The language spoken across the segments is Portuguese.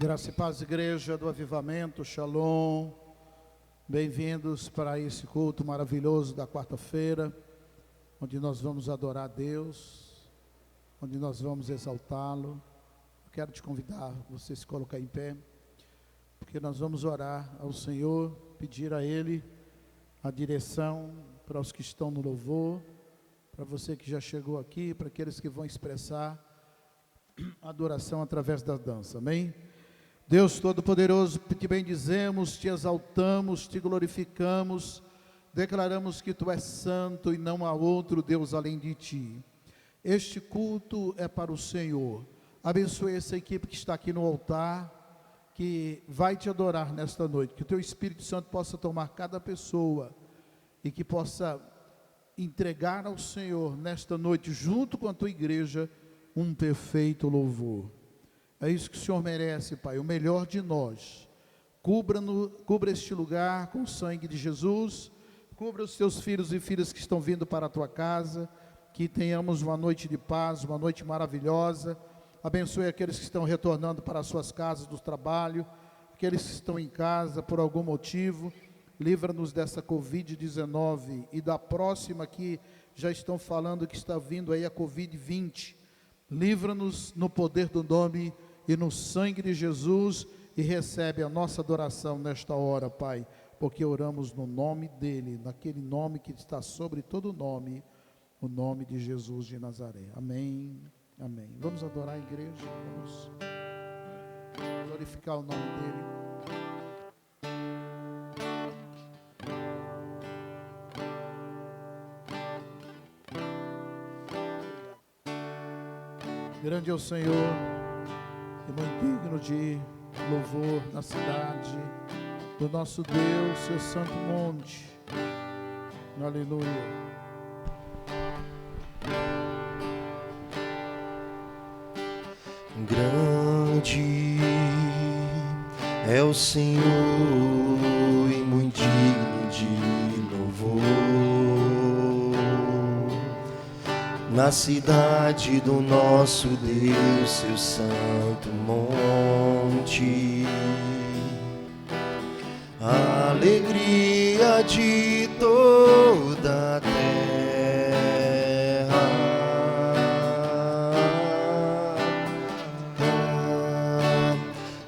Graça e paz, igreja do Avivamento, Shalom. Bem-vindos para esse culto maravilhoso da quarta-feira, onde nós vamos adorar a Deus, onde nós vamos exaltá-lo. Quero te convidar, você se colocar em pé, porque nós vamos orar ao Senhor, pedir a Ele a direção para os que estão no louvor, para você que já chegou aqui, para aqueles que vão expressar adoração através da dança, amém? Deus Todo-Poderoso, te bendizemos, te exaltamos, te glorificamos, declaramos que Tu és santo e não há outro Deus além de Ti. Este culto é para o Senhor. Abençoe essa equipe que está aqui no altar, que vai te adorar nesta noite, que o Teu Espírito Santo possa tomar cada pessoa e que possa entregar ao Senhor nesta noite, junto com a Tua igreja, um perfeito louvor. É isso que o Senhor merece, Pai, o melhor de nós. Cubra este lugar com o sangue de Jesus, cubra os Teus filhos e filhas que estão vindo para a Tua casa, que tenhamos uma noite de paz, uma noite maravilhosa. Abençoe aqueles que estão retornando para as suas casas do trabalho, aqueles que estão em casa por algum motivo. Livra-nos dessa Covid-19 e da próxima que já estão falando que está vindo aí a Covid-20. Livra-nos no poder do nome e no sangue de Jesus e recebe a nossa adoração nesta hora, Pai, porque oramos no nome dEle, naquele nome que está sobre todo nome, o nome de Jesus de Nazaré. Amém, amém. Vamos adorar a igreja, vamos glorificar o nome dEle. Grande é o Senhor e muito digno de louvor na cidade do nosso Deus, seu santo monte. Aleluia. Grande é o Senhor e muito digno de louvor na cidade do nosso Deus, seu santo monte. A alegria de toda a terra.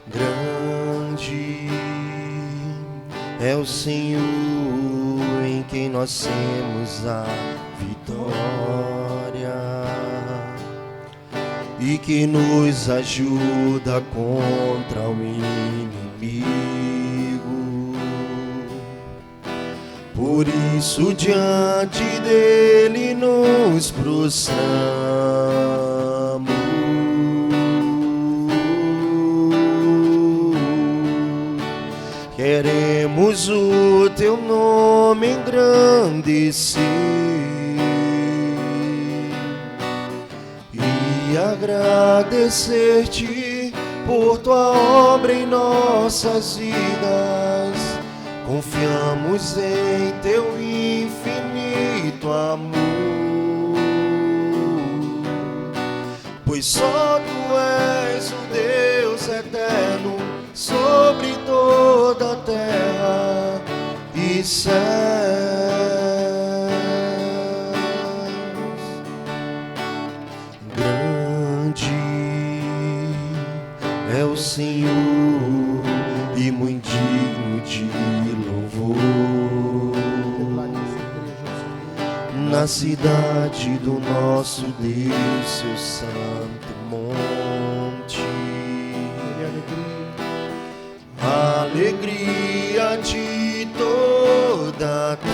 Grande é o Senhor em quem nós temos a vitória e que nos ajuda contra o inimigo. Por isso diante dele nos prostramos, queremos o teu nome engrandecer e agradecer-te por tua obra em nossas vidas. Confiamos em teu infinito amor, pois só tu és o Deus eterno sobre toda a terra e céus. Grande é o Senhor e muito digno de louvor na cidade do nosso Deus, seu santo monte. Alegria de toda a terra.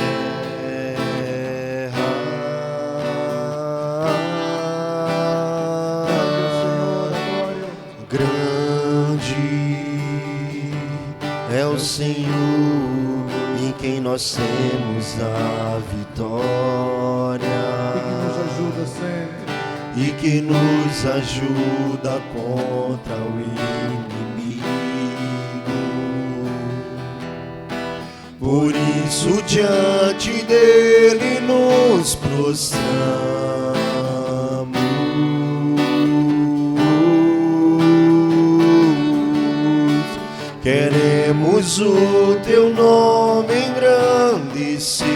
Grande é o Senhor em quem nós temos a vitória e que nos ajuda contra o inimigo. Por isso diante dele nos prostramos, Queremos o teu nome engrandecer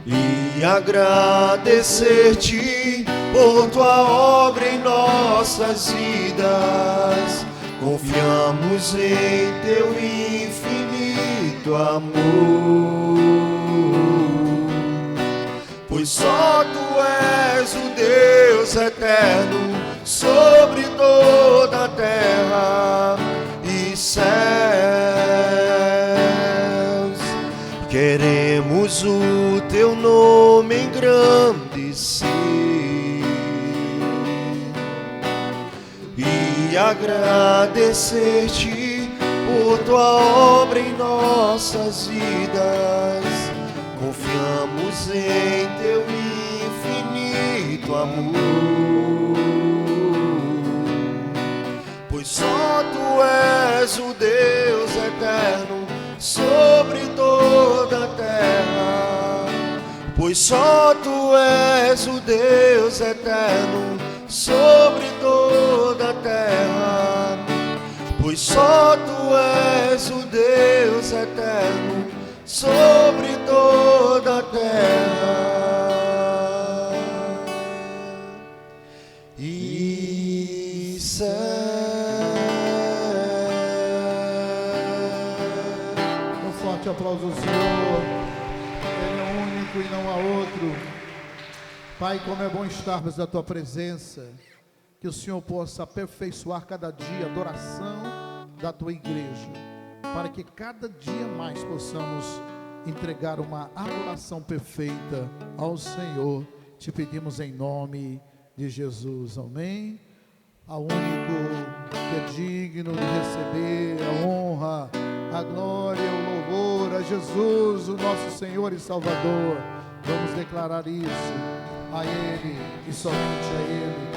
e agradecer-te por tua obra em nossas vidas. Confiamos em teu infinito amor, pois só tu és o Deus eterno sobre toda a terra e céus. Queremos o teu nome engrandecer e agradecer-te por tua obra em nossas vidas. Confiamos em teu infinito amor, pois só tu és o Deus eterno sobre toda a terra. Pois só tu és o Deus eterno sobre toda a terra. Pois só tu és o Deus eterno sobre toda a terra e céu. Um forte aplauso ao Senhor. Ele é único e não há outro. Pai, como é bom estarmos na tua presença. Que o Senhor possa aperfeiçoar cada dia a adoração da tua igreja, para que cada dia mais possamos entregar uma adoração perfeita ao Senhor. Te pedimos em nome de Jesus, amém. Ao único que é digno de receber a honra, a glória, o louvor, a Jesus, o nosso Senhor e Salvador. Vamos declarar isso a Ele e somente a Ele.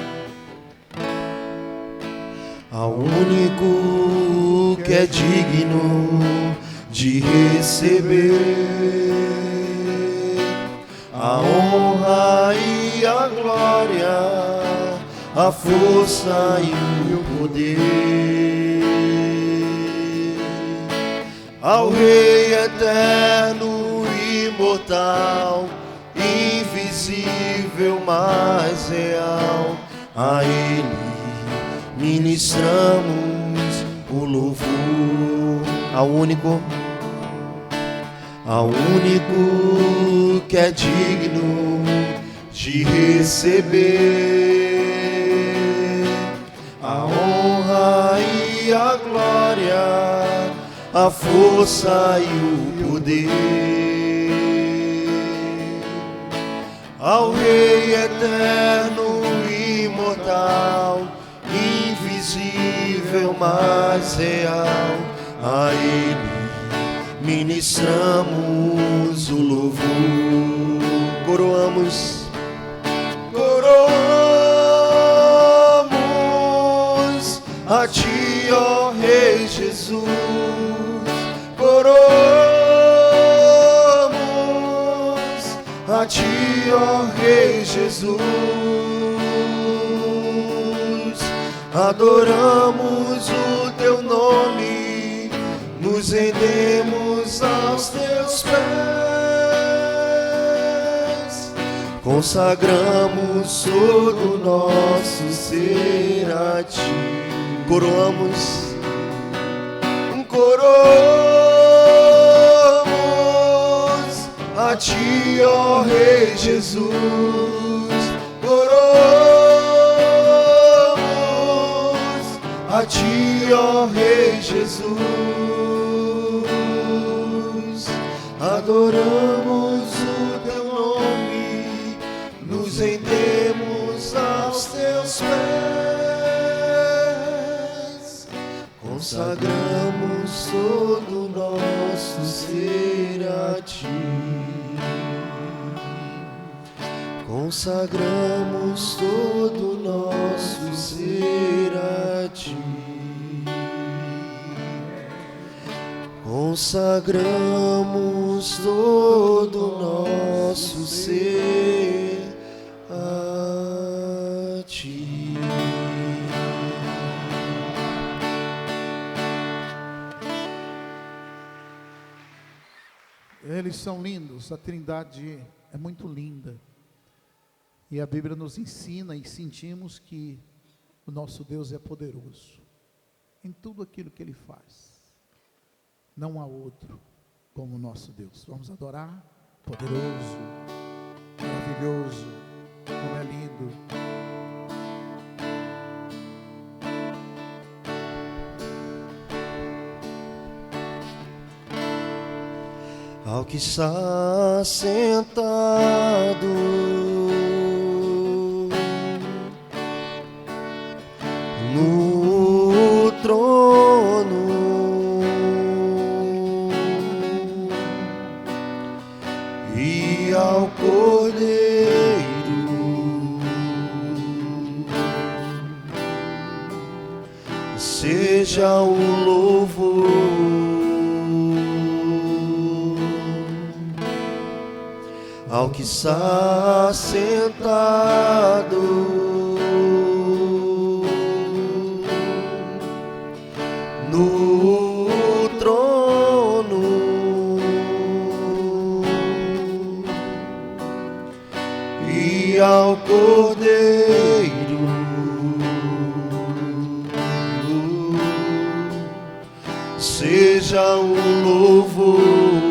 Ao único que é digno de receber a honra e a glória, a força e o poder, ao Rei eterno, imortal, invisível, mas real, a Ele ministramos o louvor. Ao único que é digno de receber a honra e a glória, a força e o poder, ao Rei eterno, imortal, invisível, mas real, a Ele ministramos o louvor. Coroamos a Ti, ó Rei Jesus. Coroamos a Ti, ó Rei Jesus. Adoramos o teu nome, nos rendemos aos teus pés, consagramos todo o nosso ser a ti. Coroamos a ti, ó Rei Jesus. A ti, ó Rei Jesus, adoramos o teu nome, nos rendemos aos teus pés, consagramos todo o nosso ser a ti. Consagramos todo o nosso ser a ti. Consagramos todo o nosso ser a ti. Eles são lindos, a Trindade é muito linda. E a Bíblia nos ensina e sentimos que o nosso Deus é poderoso em tudo aquilo que Ele faz. Não há outro como o nosso Deus. Vamos adorar. Poderoso, maravilhoso, como é lindo. Ao que está sentado no trono, e ao Cordeiro seja o louvor. Ao que está sentado no trono, e ao Cordeiro seja o louvor.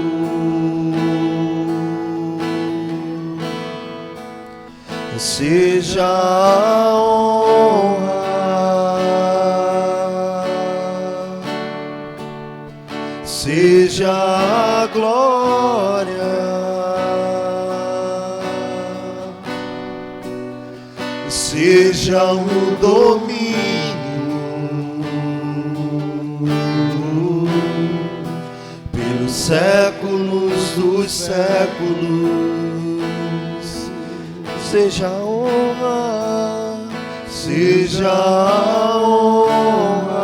Seja a honra, seja a glória, seja o domínio pelos séculos dos séculos. Seja a honra, seja a honra,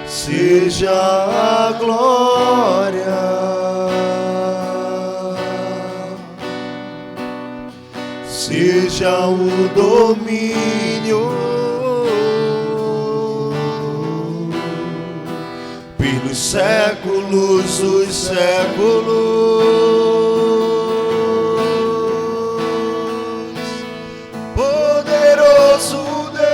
seja a glória, seja o domínio pelos séculos dos séculos. Poderoso Deus,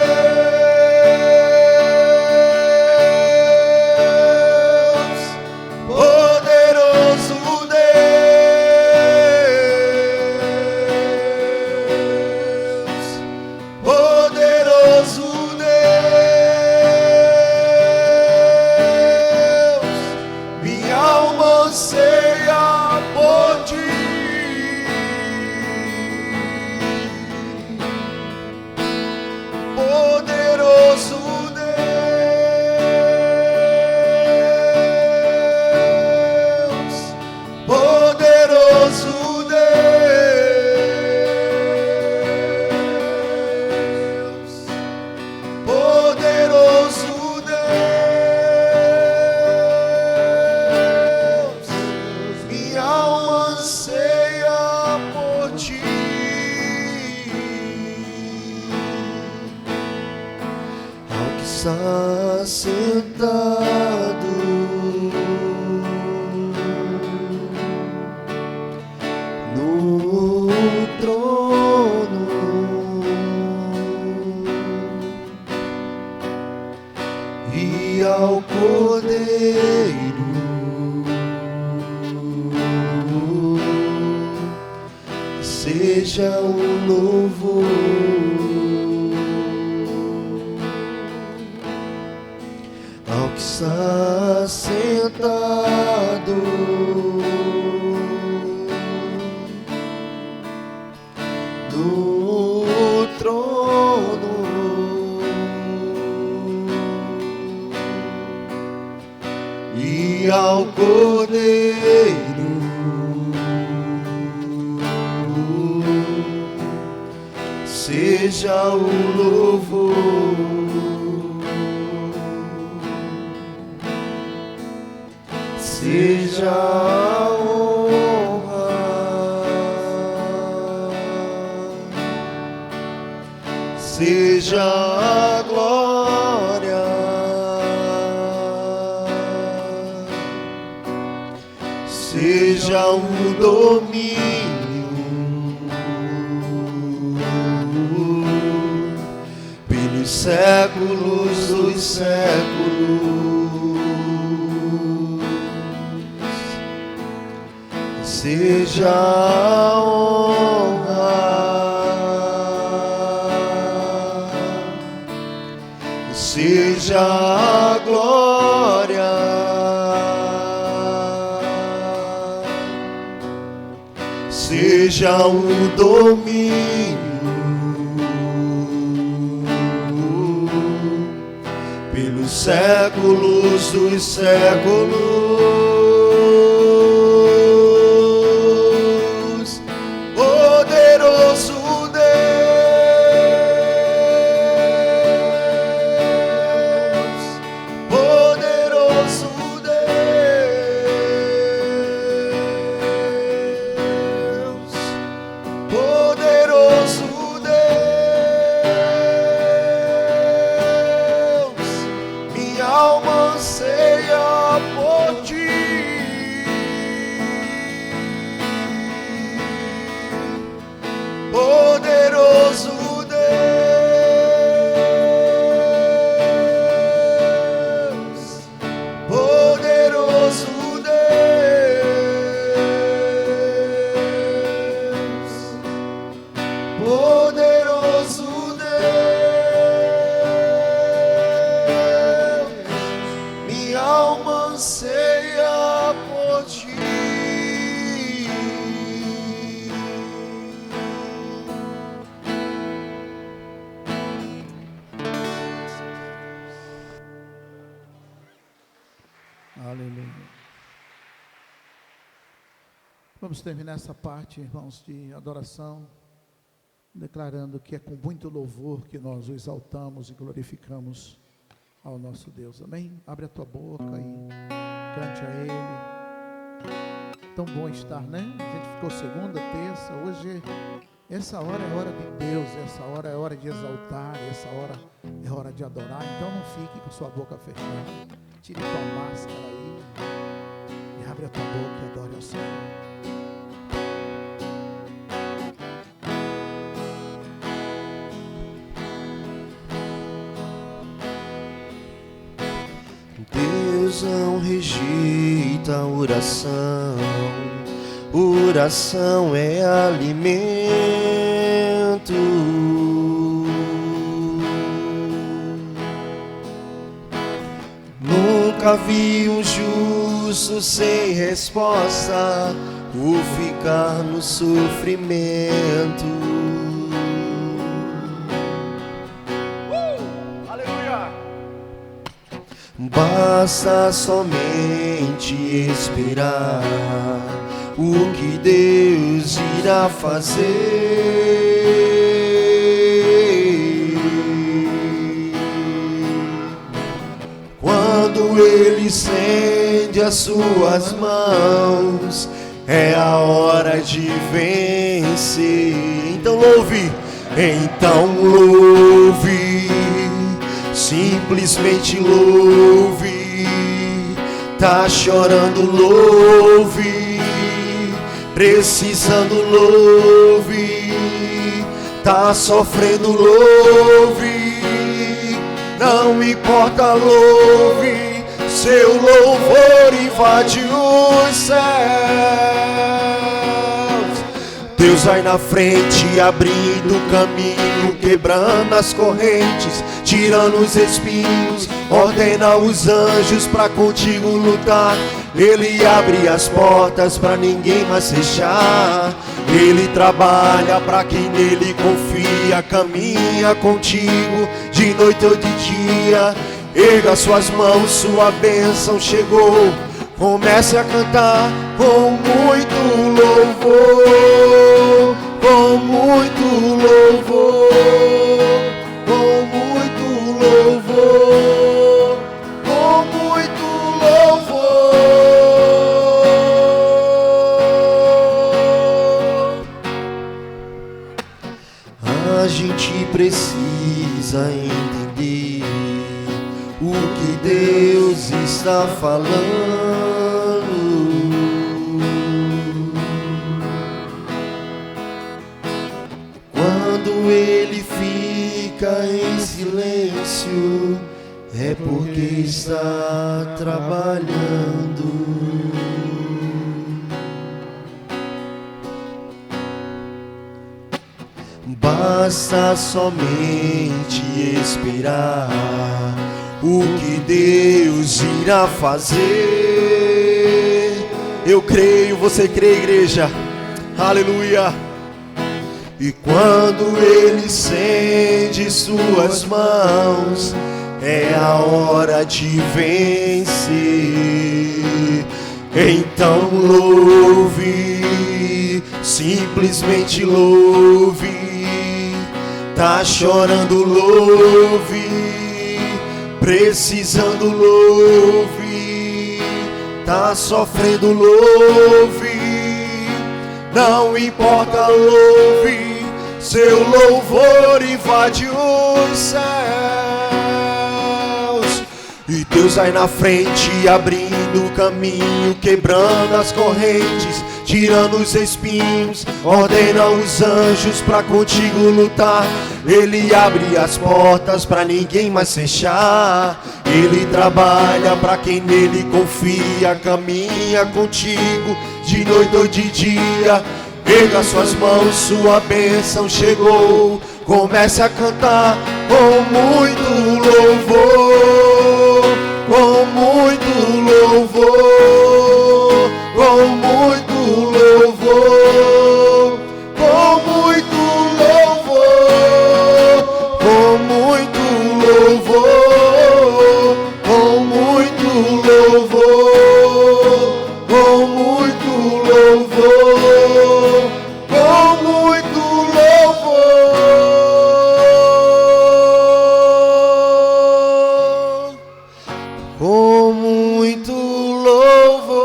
poderoso Deus, poderoso Deus, minha alma anseia por ti. Poderoso Deus, poderoso Deus, poderoso Deus, minha alma anseia por ti. Ao que está sentado no trono, e ao Cordeiro seja o louvor. Ao que está sentado no trono, e ao Cordeiro seja o louvor. Seja a honra, seja a glória, seja o domínio pelos séculos dos séculos. Seja a honra, seja a glória, seja o domínio pelos séculos dos séculos. Poderoso Deus, poderoso Deus, poderoso Deus, minha alma anseia por ti. Poderoso Deus, poderoso Deus, poderoso Deus, minha alma anseia por ti. Aleluia. Vamos terminar essa parte, irmãos, de adoração, declarando que é com muito louvor que nós o exaltamos e glorificamos ao nosso Deus. Amém? Abre a tua boca e cante a Ele. Tão bom estar, né? A gente ficou segunda, terça, hoje essa hora é hora de Deus, essa hora é hora de exaltar, essa hora é hora de adorar. Então não fique com sua boca fechada. Tire tua máscara aí e abre a tua boca e adore ao Senhor. Deus não rejeita a oração, oração é alimento. Nunca vi um justo sem resposta por ficar no sofrimento. Aleluia! Basta somente esperar o que Deus irá fazer. Quando Ele estende as suas mãos, é a hora de vencer. Então louve, simplesmente louve. Tá chorando, louve. Precisando, louve. Tá sofrendo, louve. Não importa, louve. Seu louvor invade os céus. Deus vai na frente, abrindo o caminho, quebrando as correntes, tirando os espinhos, ordena os anjos pra contigo lutar. Ele abre as portas pra ninguém mais fechar. Ele trabalha pra quem nele confia, caminha contigo de noite ou de dia. Erga suas mãos, sua bênção chegou. Comece a cantar com muito louvor, com muito louvor, com muito louvor, com muito louvor. A gente precisa entender o que Deus está falando. ele fica em silêncio, é porque está trabalhando. Basta somente esperar o que Deus irá fazer. Eu creio, você crê, igreja? Aleluia! E quando Ele estende suas mãos, é a hora de vencer. Então louve, simplesmente louve. Tá chorando, louve. Precisando, louve. Tá sofrendo, louve. Não importa, louve. Seu louvor invade os céus. E Deus vai na frente, abrindo o caminho, quebrando as correntes, tirando os espinhos, ordena os anjos pra contigo lutar. Ele abre as portas pra ninguém mais fechar. Ele trabalha pra quem nele confia, caminha contigo de noite ou de dia. Erga suas mãos, sua bênção chegou. Comece a cantar com muito louvor, com muito louvor, com muito louvor, com muito louvor, com muito louvor, com muito louvor, com muito louvor, com muito louvor, com muito louvor.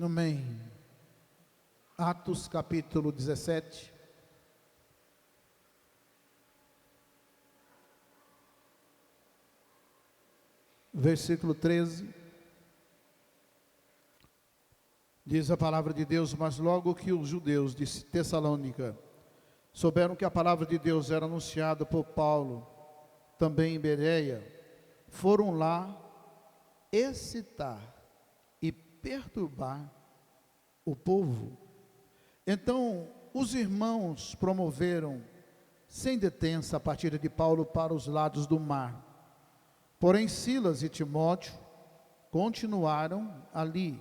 Amém. Atos capítulo 17. Versículo 13. Diz a palavra de Deus: mas logo que os judeus de Tessalônica souberam que a palavra de Deus era anunciada por Paulo, também em Bereia, foram lá excitar e perturbar o povo. Então os irmãos promoveram sem detença a partida de Paulo para os lados do mar. Porém Silas e Timóteo continuaram ali.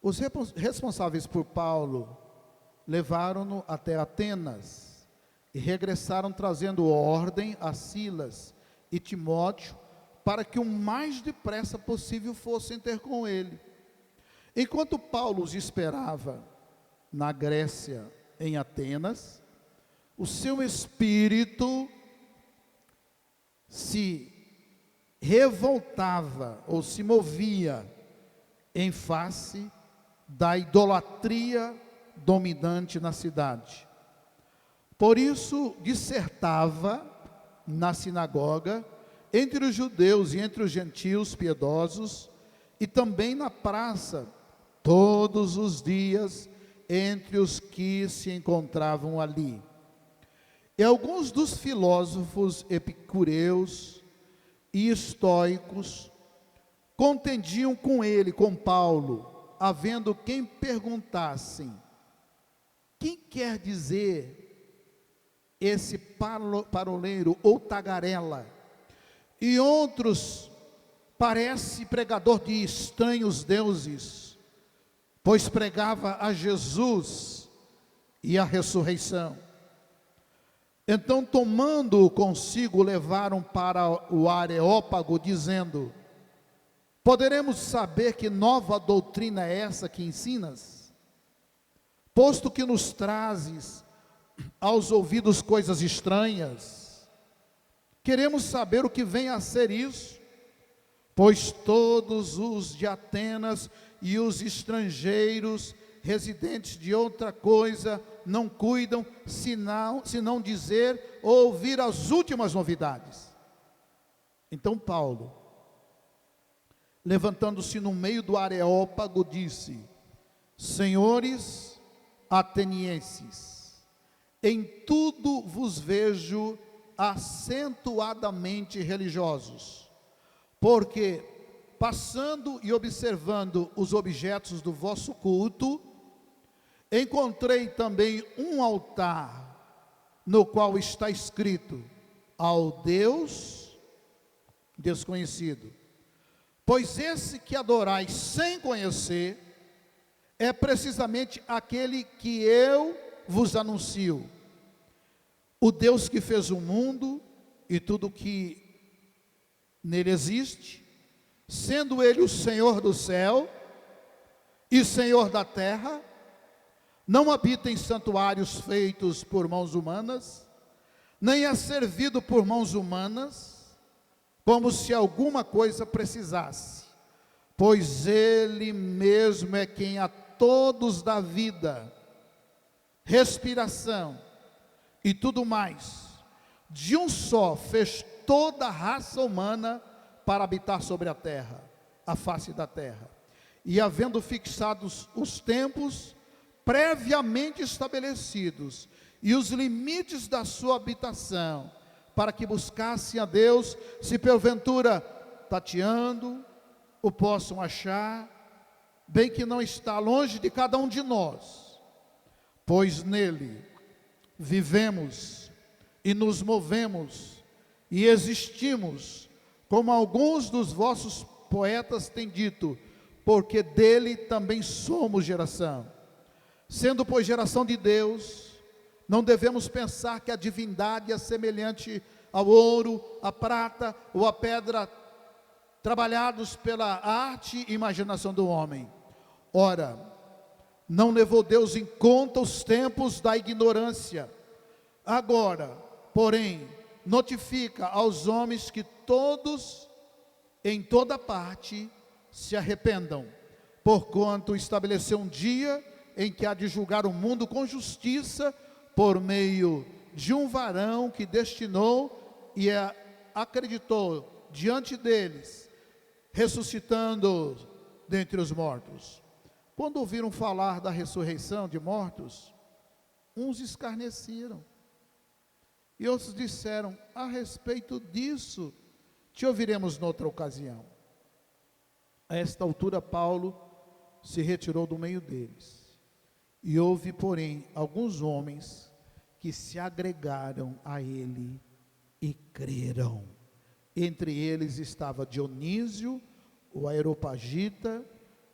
Os responsáveis por Paulo levaram-no até Atenas e regressaram trazendo ordem a Silas e Timóteo para que o mais depressa possível fossem ter com ele. Enquanto Paulo os esperava na Grécia, em Atenas, o seu espírito se revoltava ou se movia em face da idolatria dominante na cidade. Por isso dissertava na sinagoga, entre os judeus e entre os gentios piedosos, e também na praça, todos os dias, entre os que se encontravam ali. E alguns dos filósofos epicureus e estoicos contendiam com ele, com Paulo, havendo quem perguntassem: quem quer dizer esse paroleiro ou tagarela? E outros: parece pregador de estranhos deuses, pois pregava a Jesus e a ressurreição. Então, tomando-o consigo, levaram para o Areópago, dizendo: poderemos saber que nova doutrina é essa que ensinas? Posto que nos trazes aos ouvidos coisas estranhas, queremos saber o que vem a ser isso, pois todos os de Atenas e os estrangeiros residentes de outra coisa não cuidam, senão dizer ou ouvir as últimas novidades. Então Paulo, levantando-se no meio do Areópago, disse: Senhores atenienses, em tudo vos vejo acentuadamente religiosos, porque, passando e observando os objetos do vosso culto, encontrei também um altar, no qual está escrito: ao Deus desconhecido. Pois esse que adorais sem conhecer, é precisamente aquele que eu vos anuncio. O Deus que fez o mundo e tudo que nele existe, sendo ele o Senhor do céu e Senhor da terra, não habita em santuários feitos por mãos humanas, nem é servido por mãos humanas, como se alguma coisa precisasse, pois ele mesmo é quem a todos dá vida, respiração e tudo mais. De um só fez toda a raça humana para habitar sobre a terra, a face da terra, e havendo fixados os tempos previamente estabelecidos e os limites da sua habitação, para que buscassem a Deus, se porventura tateando o possam achar, bem que não está longe de cada um de nós, pois nele vivemos e nos movemos e existimos, como alguns dos vossos poetas têm dito, porque dele também somos geração. Sendo, pois, geração de Deus, não devemos pensar que a divindade é semelhante ao ouro, à prata ou à pedra, trabalhados pela arte e imaginação do homem. Ora, não levou Deus em conta os tempos da ignorância. Agora, porém, notifica aos homens que todos, em toda parte, se arrependam, porquanto estabeleceu um dia em que há de julgar o mundo com justiça, por meio de um varão que destinou e acreditou diante deles, ressuscitando dentre os mortos. Quando ouviram falar da ressurreição de mortos, uns escarneceram, e outros disseram: a respeito disso, te ouviremos noutra ocasião. A esta altura, Paulo se retirou do meio deles, e houve, porém, alguns homens que se agregaram a ele e creram. Entre eles estava Dionísio, o Areopagita,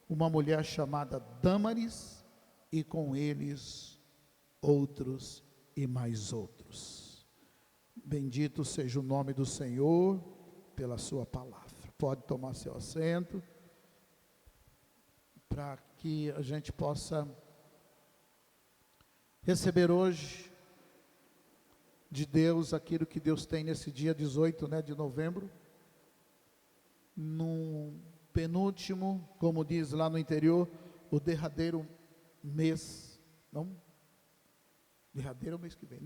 uma mulher chamada Dâmaris, e com eles outros e mais outros. Bendito seja o nome do Senhor pela sua palavra. Pode tomar seu assento, para que a gente possa receber hoje de Deus aquilo que Deus tem nesse dia 18, de novembro, no penúltimo, como diz lá no interior, o derradeiro mês, não? Derradeiro mês que vem,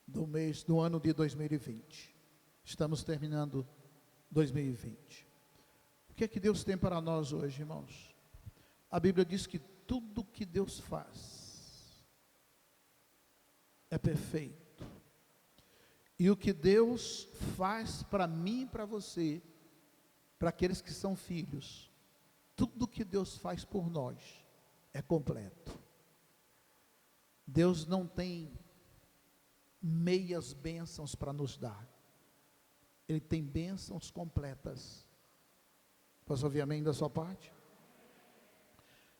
do ano de 2020. Estamos terminando 2020. O que é que Deus tem para nós hoje, irmãos? A Bíblia diz que tudo que Deus faz é perfeito. E o que Deus faz para mim e para você, para aqueles que são filhos, tudo que Deus faz por nós é completo. Deus não tem meias bênçãos para nos dar. Ele tem bênçãos completas. Posso ouvir amém da sua parte?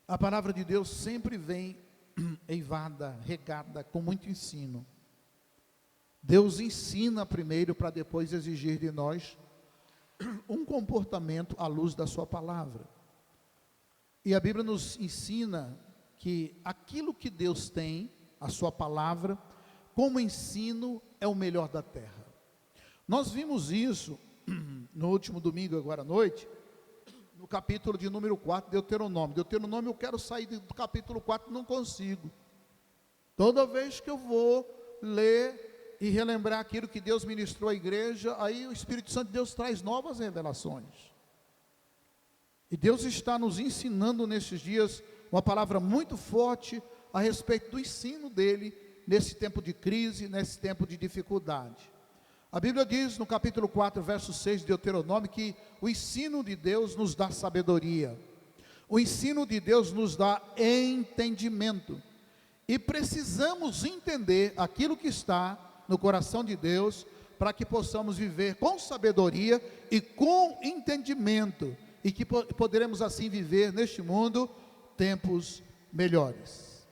A palavra de Deus sempre vem eivada, regada, com muito ensino. Deus ensina primeiro para depois exigir de nós um comportamento à luz da sua palavra. E a Bíblia nos ensina que aquilo que Deus tem, a sua palavra, como ensino, é o melhor da terra. Nós vimos isso no último domingo, agora à noite, no capítulo de número 4, Deuteronômio. Deuteronômio, eu quero sair do capítulo 4, não consigo. Toda vez que eu vou ler e relembrar aquilo que Deus ministrou à igreja, aí o Espírito Santo de Deus traz novas revelações. E Deus está nos ensinando nesses dias uma palavra muito forte a respeito do ensino dele nesse tempo de crise, nesse tempo de dificuldade. A Bíblia diz no capítulo 4, verso 6 de Deuteronômio, que o ensino de Deus nos dá sabedoria. O ensino de Deus nos dá entendimento. E precisamos entender aquilo que está no coração de Deus, para que possamos viver com sabedoria e com entendimento, e que poderemos assim viver neste mundo tempos melhores.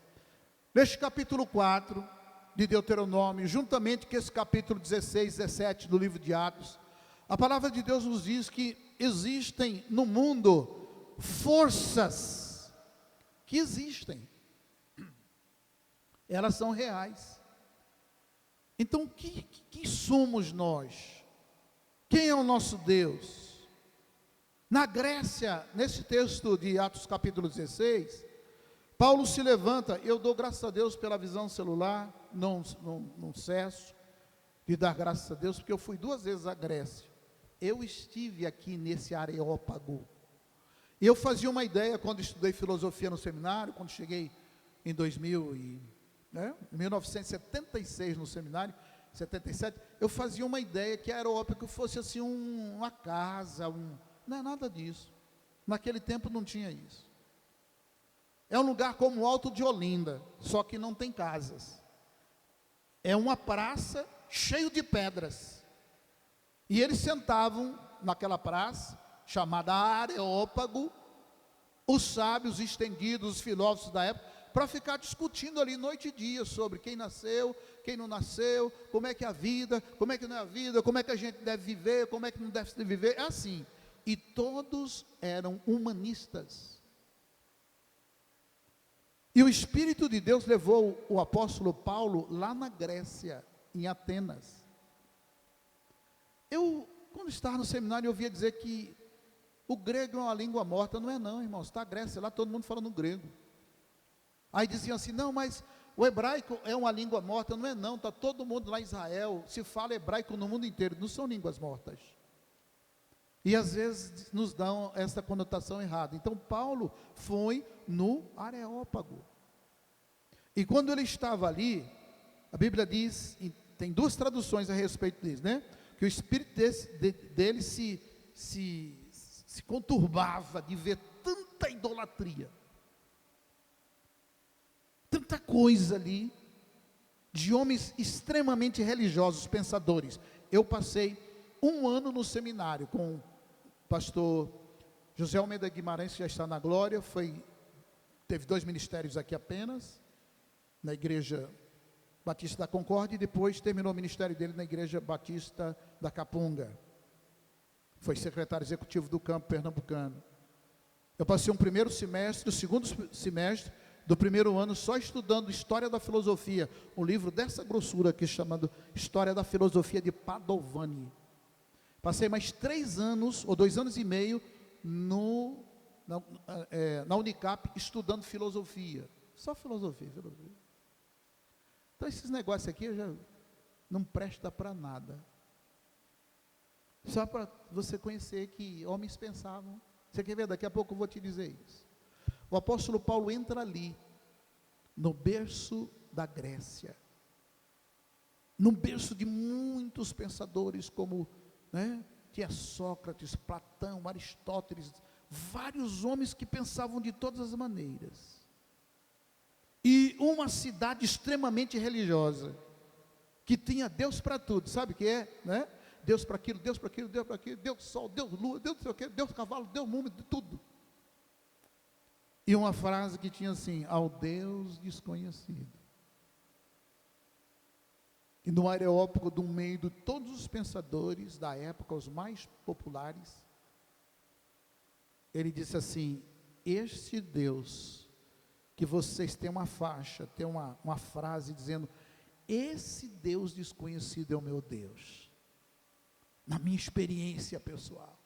Neste capítulo 4 de Deuteronômio, juntamente com esse capítulo 16, 17 do livro de Atos, a palavra de Deus nos diz que existem no mundo forças que existem, elas são reais. Então, quem somos nós? Quem é o nosso Deus? Na Grécia, nesse texto de Atos capítulo 16, Paulo se levanta. Eu dou graças a Deus pela visão celular, não cesso de dar graças a Deus, porque eu fui 2 vezes à Grécia. Eu estive aqui nesse Areópago. E eu fazia uma ideia quando estudei filosofia no seminário, quando cheguei em 1976 no seminário, 77, eu fazia uma ideia que a Areópago fosse assim uma casa, não é nada disso. Naquele tempo não tinha isso. É um lugar como o Alto de Olinda, só que não tem casas. É uma praça cheia de pedras. E eles sentavam naquela praça, chamada Areópago, os sábios estendidos, os filósofos da época, para ficar discutindo ali noite e dia sobre quem nasceu, quem não nasceu, como é que é a vida, como é que não é a vida, como é que a gente deve viver, como é que não deve viver, é assim. E todos eram humanistas. E o Espírito de Deus levou o apóstolo Paulo lá na Grécia, em Atenas. Quando estava no seminário, eu ouvia dizer que o grego é uma língua morta. Não é não, irmãos, está a Grécia, lá todo mundo falando grego. Aí diziam assim, não, mas o hebraico é uma língua morta. Não é não, está todo mundo lá em Israel, se fala hebraico no mundo inteiro, não são línguas mortas. E às vezes nos dão essa conotação errada. Então Paulo foi no Areópago. E quando ele estava ali, a Bíblia diz, tem 2 traduções a respeito disso, né? Que o espírito dele se conturbava de ver tanta idolatria, tanta coisa ali, de homens extremamente religiosos, pensadores. Eu passei 1 ano no seminário com o pastor José Almeida Guimarães, que já está na glória, teve 2 ministérios aqui apenas, na Igreja Batista da Concórdia, e depois terminou o ministério dele na Igreja Batista da Capunga. Foi secretário executivo do campo pernambucano. Eu passei um primeiro semestre, o segundo semestre do primeiro ano, só estudando História da Filosofia, um livro dessa grossura aqui, chamado História da Filosofia de Padovani. Passei mais 3 anos, ou 2 anos e meio, na Unicap, estudando filosofia. Só filosofia. Então esses negócios aqui já não presta para nada. Só para você conhecer que homens pensavam. Você quer ver? Daqui a pouco eu vou te dizer isso. O apóstolo Paulo entra ali, no berço da Grécia, no berço de muitos pensadores, como tinha Sócrates, Platão, Aristóteles, vários homens que pensavam de todas as maneiras. E uma cidade extremamente religiosa, que tinha Deus para tudo. Sabe o que é? Deus para aquilo, Deus para aquilo, Deus para aquilo, Deus sol, Deus lua, Deus não sei o quê, Deus cavalo, Deus múmia, de tudo. E uma frase que tinha assim, ao Deus desconhecido. E no Areópago, do meio de todos os pensadores da época, os mais populares, ele disse assim, este Deus, que vocês têm uma faixa, tem uma frase dizendo, esse Deus desconhecido é o meu Deus, na minha experiência pessoal.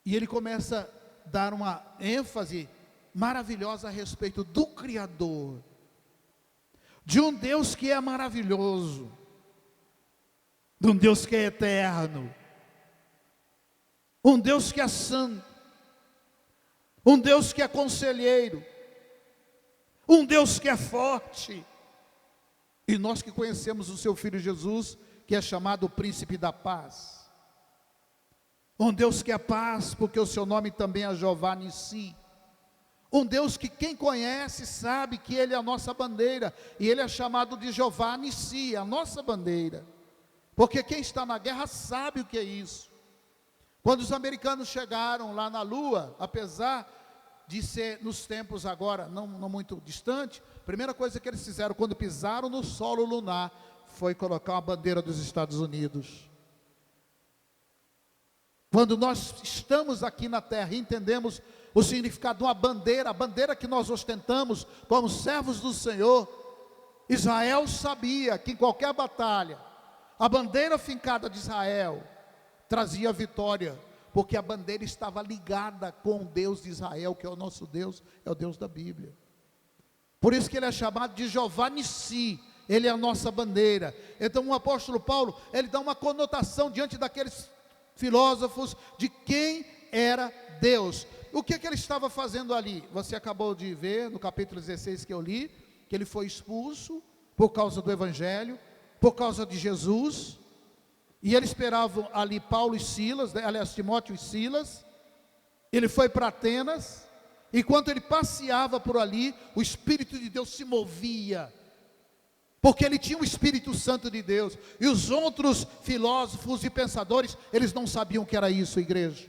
E ele começa a dar uma ênfase maravilhosa a respeito do Criador, de um Deus que é maravilhoso, de um Deus que é eterno, um Deus que é santo, um Deus que é conselheiro, um Deus que é forte. E nós que conhecemos o seu Filho Jesus, que é chamado o Príncipe da Paz. Um Deus que é paz, porque o seu nome também é Jeová Nissi. Um Deus que quem conhece sabe que Ele é a nossa bandeira. E Ele é chamado de Jeová Nissi, a nossa bandeira. Porque quem está na guerra sabe o que é isso. Quando os americanos chegaram lá na Lua, apesar de ser nos tempos agora, não muito distante, a primeira coisa que eles fizeram quando pisaram no solo lunar, foi colocar uma bandeira dos Estados Unidos. Quando nós estamos aqui na terra e entendemos o significado de uma bandeira, a bandeira que nós ostentamos como servos do Senhor, Israel sabia que em qualquer batalha, a bandeira fincada de Israel trazia vitória, porque a bandeira estava ligada com o Deus de Israel, que é o nosso Deus, é o Deus da Bíblia. Por isso que ele é chamado de Jeová Nissi, ele é a nossa bandeira. Então o apóstolo Paulo, ele dá uma conotação diante daqueles filósofos de quem era Deus. O que ele estava fazendo ali? Você acabou de ver no capítulo 16 que eu li, que ele foi expulso por causa do Evangelho, por causa de Jesus. E eles esperavam ali Paulo e Silas, aliás, Timóteo e Silas. Ele foi para Atenas. Enquanto ele passeava por ali, o Espírito de Deus se movia. Porque ele tinha o Espírito Santo de Deus. E os outros filósofos e pensadores, eles não sabiam que era isso, igreja.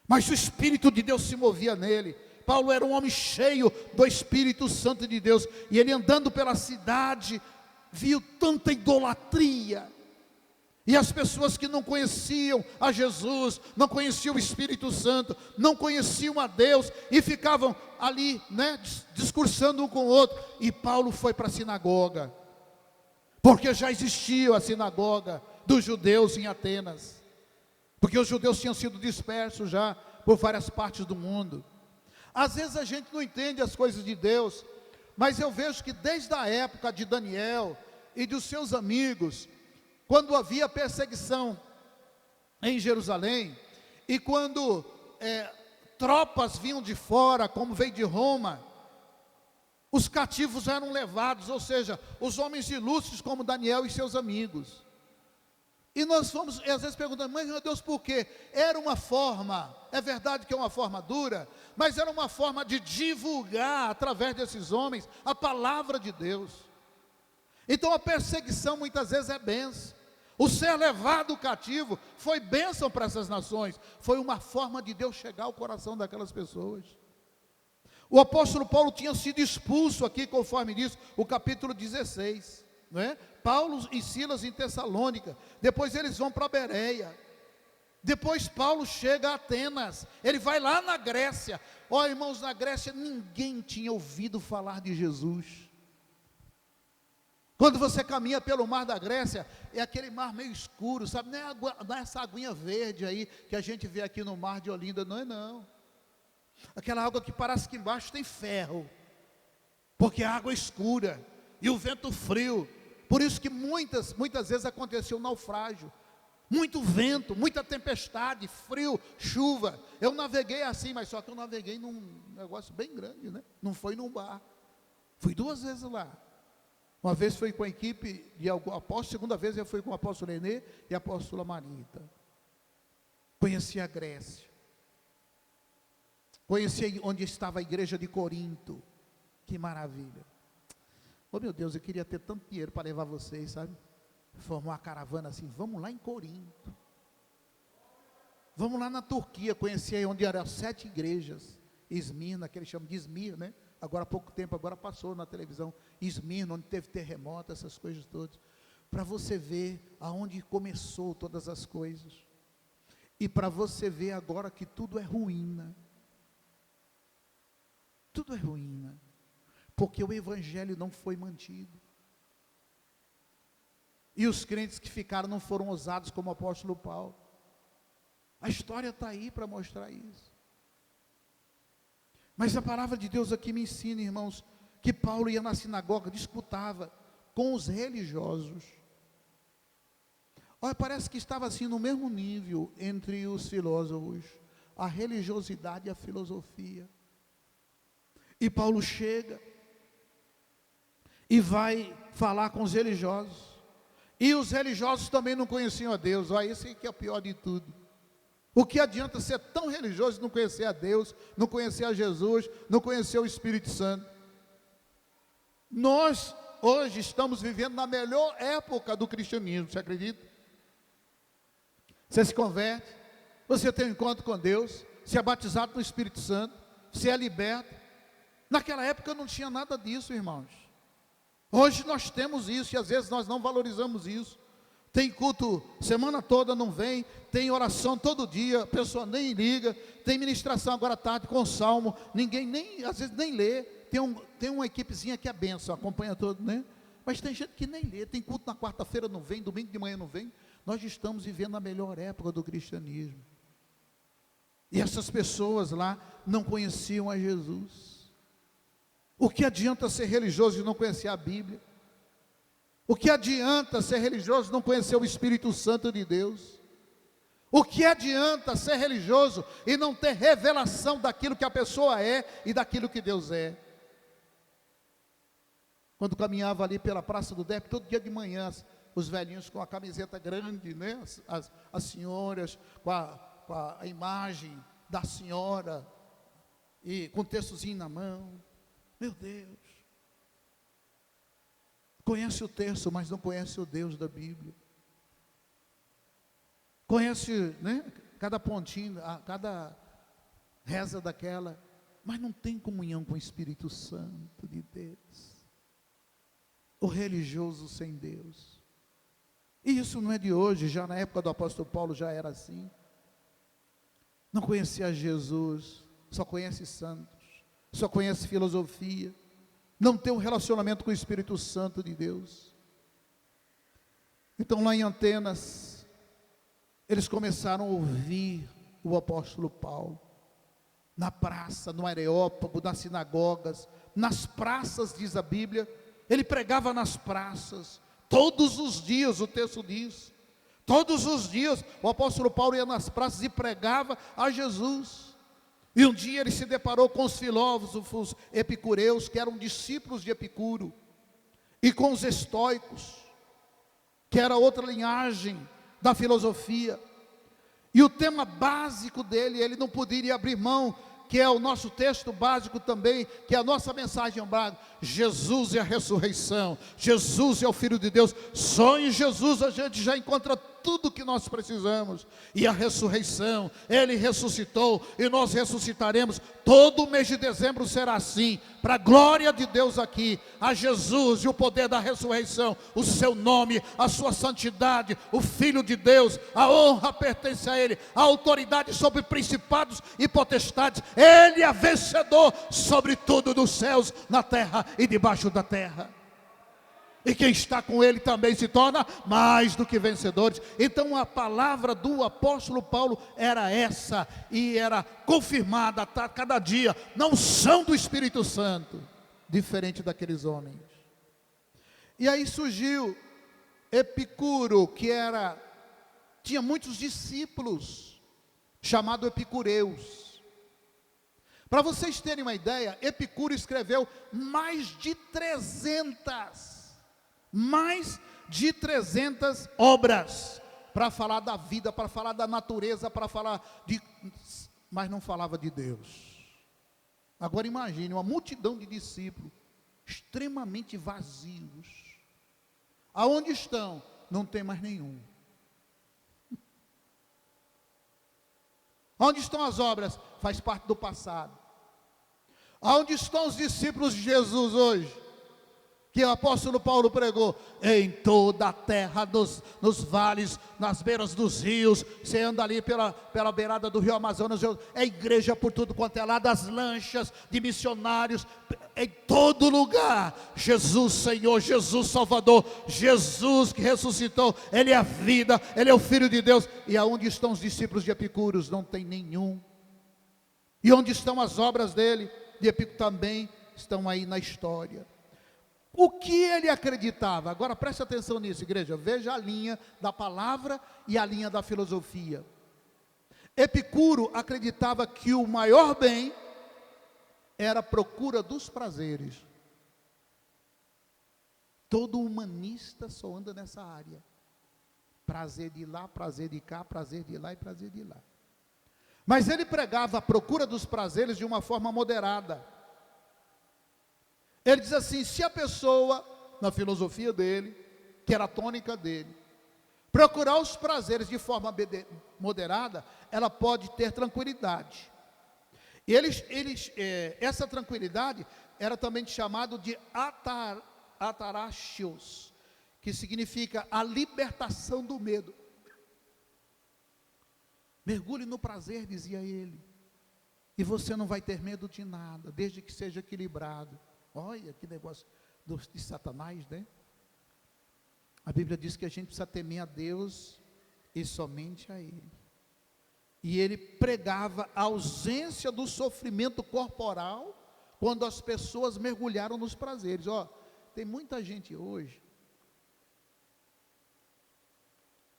Mas o Espírito de Deus se movia nele. Paulo era um homem cheio do Espírito Santo de Deus. E ele andando pela cidade, viu tanta idolatria. E as pessoas que não conheciam a Jesus, não conheciam o Espírito Santo, não conheciam a Deus, e ficavam ali, discursando um com o outro. E Paulo foi para a sinagoga, porque já existia a sinagoga dos judeus em Atenas, porque os judeus tinham sido dispersos já por várias partes do mundo. Às vezes a gente não entende as coisas de Deus, mas eu vejo que desde a época de Daniel e dos seus amigos, quando havia perseguição em Jerusalém, e quando tropas vinham de fora, como veio de Roma, os cativos eram levados, ou seja, os homens ilustres como Daniel e seus amigos. E nós fomos, e às vezes perguntamos, mas meu Deus, por quê? Era uma forma, é verdade que é uma forma dura, mas era uma forma de divulgar, através desses homens, a palavra de Deus. Então a perseguição muitas vezes é bênção. O ser levado cativo foi bênção para essas nações. Foi uma forma de Deus chegar ao coração daquelas pessoas. O apóstolo Paulo tinha sido expulso aqui, conforme diz o capítulo 16. Não é? Paulo e Silas em Tessalônica. Depois eles vão para Bereia. Depois Paulo chega a Atenas. Ele vai lá na Grécia. Ó, irmãos, na Grécia ninguém tinha ouvido falar de Jesus. Quando você caminha pelo mar da Grécia, é aquele mar meio escuro, sabe? Não é essa aguinha verde aí, que a gente vê aqui no mar de Olinda, não é não. Aquela água que parece que embaixo tem ferro, porque a água é escura, e o vento frio. Por isso que muitas vezes aconteceu um naufrágio. Muito vento, muita tempestade, frio, chuva. Eu naveguei assim, mas só que eu naveguei num negócio bem grande, né? Não foi num bar. Fui 2 vezes lá. Uma vez fui com a equipe de apóstolo, segunda vez eu fui com o apóstolo Renê e a apóstola Marita. Conheci a Grécia. Conheci onde estava a igreja de Corinto. Que maravilha. Oh meu Deus, eu queria ter tanto dinheiro para levar vocês, sabe? Formar uma caravana assim, vamos lá em Corinto. Vamos lá na Turquia, conhecer onde eram 7 igrejas. Esmirna, que eles chamam de Esmirna, né? Agora há pouco tempo, agora passou na televisão, Esmirna, onde teve terremoto, essas coisas todas, para você ver aonde começou todas as coisas, e para você ver agora que tudo é ruína, porque o Evangelho não foi mantido, e os crentes que ficaram não foram ousados como o apóstolo Paulo. A história está aí para mostrar isso. Mas a palavra de Deus aqui me ensina, irmãos, que Paulo ia na sinagoga, disputava com os religiosos. Olha, parece que estava assim no mesmo nível entre os filósofos, a religiosidade e a filosofia. E Paulo chega e vai falar com os religiosos. E os religiosos também não conheciam a Deus. Olha, esse que é o pior de tudo. O que adianta ser tão religioso e não conhecer a Deus, não conhecer a Jesus, não conhecer o Espírito Santo? Nós hoje estamos vivendo na melhor época do cristianismo, você acredita? Você se converte, você tem um encontro com Deus, você é batizado no Espírito Santo, você é liberto. Naquela época não tinha nada disso, irmãos. Hoje nós temos isso e às vezes nós não valorizamos isso. Tem culto semana toda, não vem. Tem oração todo dia, a pessoa nem liga. Tem ministração agora à tarde com salmo, ninguém nem, às vezes nem lê. Tem uma equipezinha que é benção, acompanha todo, né? Mas tem gente que nem lê. Tem culto na quarta-feira, não vem, domingo de manhã não vem. Nós estamos vivendo a melhor época do cristianismo. E essas pessoas lá não conheciam a Jesus. O que adianta ser religioso e não conhecer a Bíblia? O que adianta ser religioso e não conhecer o Espírito Santo de Deus? O que adianta ser religioso e não ter revelação daquilo que a pessoa é e daquilo que Deus é? Quando caminhava ali pela Praça do Dep, todo dia de manhã, os velhinhos com a camiseta grande, né? As senhoras com a imagem da senhora e com o textozinho na mão. Meu Deus, conhece o texto, mas não conhece o Deus da Bíblia. Conhece, né, cada pontinho, cada reza daquela, mas não tem comunhão com o Espírito Santo de Deus. O religioso sem Deus. E isso não é de hoje, já na época do apóstolo Paulo já era assim. Não conhecia Jesus, só conhece santos. Só conhece filosofia, não tem um relacionamento com o Espírito Santo de Deus. Então lá em Atenas, eles começaram a ouvir o apóstolo Paulo, na praça, no Areópago, nas sinagogas, nas praças, diz a Bíblia, ele pregava nas praças, todos os dias, o texto diz, todos os dias, o apóstolo Paulo ia nas praças e pregava a Jesus. E um dia ele se deparou com os filósofos epicureus, que eram discípulos de Epicuro, e com os estoicos, que era outra linhagem da filosofia. E o tema básico dele, ele não poderia abrir mão, que é o nosso texto básico também, que é a nossa mensagem básica: Jesus é a ressurreição, Jesus é o Filho de Deus. Só em Jesus a gente já encontra tudo que nós precisamos. E a ressurreição, Ele ressuscitou e nós ressuscitaremos. Todo mês de dezembro será assim, para a glória de Deus aqui. A Jesus e o poder da ressurreição, o seu nome, a sua santidade, o Filho de Deus, a honra pertence a Ele, a autoridade sobre principados e potestades. Ele é vencedor sobre tudo nos céus, na terra e debaixo da terra. E quem está com ele também se torna mais do que vencedores. Então a palavra do apóstolo Paulo era essa, e era confirmada a cada dia, não são do Espírito Santo, diferente daqueles homens. E aí surgiu Epicuro, que tinha muitos discípulos, chamado epicureus. Para vocês terem uma ideia, Epicuro escreveu mais de 300 obras, para falar da vida, para falar da natureza, para falar mas não falava de Deus. Agora imagine, uma multidão de discípulos, extremamente vazios. Aonde estão? Não tem mais nenhum. Onde estão as obras? Faz parte do passado. Aonde estão os discípulos de Jesus hoje? Que o apóstolo Paulo pregou: em toda a terra, nos vales, nas beiras dos rios. Você anda ali pela beirada do rio Amazonas, é igreja por tudo quanto é lá, das lanchas de missionários, em todo lugar. Jesus Senhor, Jesus Salvador, Jesus que ressuscitou, Ele é a vida, Ele é o Filho de Deus. E aonde estão os discípulos de Epicuros? Não tem nenhum. E onde estão as obras dele, de Epicuro? Também estão aí na história. O que ele acreditava? Agora preste atenção nisso, igreja. Veja a linha da palavra e a linha da filosofia. Epicuro acreditava que o maior bem era a procura dos prazeres. Todo humanista só anda nessa área. Prazer de lá, prazer de cá, prazer de lá e prazer de lá. Mas ele pregava a procura dos prazeres de uma forma moderada. Ele diz assim: se a pessoa, na filosofia dele, que era a tônica dele, procurar os prazeres de forma moderada, ela pode ter tranquilidade. E essa tranquilidade era também chamado de ataraxios, que significa a libertação do medo. Mergulhe no prazer, dizia ele, e você não vai ter medo de nada, desde que seja equilibrado. Olha que negócio de Satanás, né? A Bíblia diz que a gente precisa temer a Deus e somente a Ele. E ele pregava a ausência do sofrimento corporal quando as pessoas mergulharam nos prazeres. Tem muita gente hoje,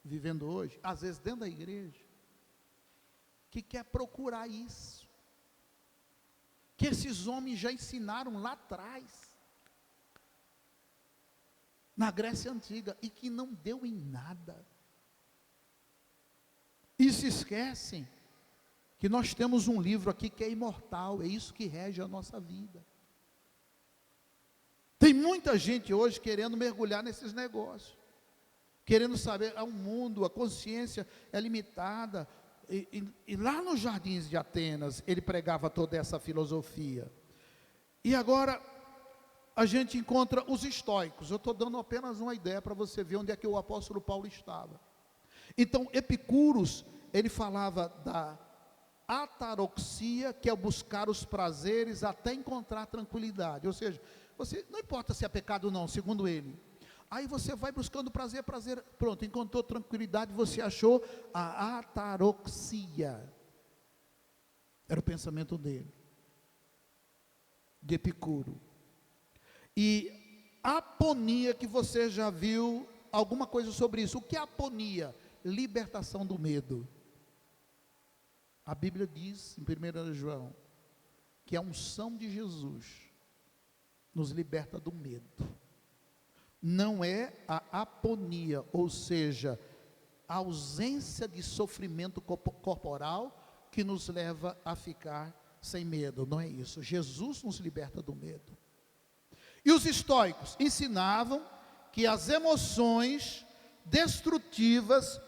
vivendo hoje, às vezes dentro da igreja, que quer procurar isso, que esses homens já ensinaram lá atrás, na Grécia Antiga, e que não deu em nada. E se esquecem que nós temos um livro aqui que é imortal, é isso que rege a nossa vida. Tem muita gente hoje querendo mergulhar nesses negócios, querendo saber, o mundo, a consciência é limitada, e lá nos jardins de Atenas, ele pregava toda essa filosofia. E agora, a gente encontra os estoicos. Eu estou dando apenas uma ideia para você ver onde é que o apóstolo Paulo estava. Então, Epicuros, ele falava da ataroxia, que é buscar os prazeres até encontrar tranquilidade. Ou seja, você, não importa se é pecado ou não, segundo ele. Aí você vai buscando prazer, pronto, encontrou tranquilidade, você achou a ataroxia. Era o pensamento dele, de Epicuro. E aponia, que você já viu alguma coisa sobre isso. O que é aponia? Libertação do medo. A Bíblia diz, em 1 João, que a unção de Jesus nos liberta do medo. Não é a aponia, ou seja, a ausência de sofrimento corporal que nos leva a ficar sem medo, não é isso. Jesus nos liberta do medo. E os estoicos ensinavam que as emoções destrutivas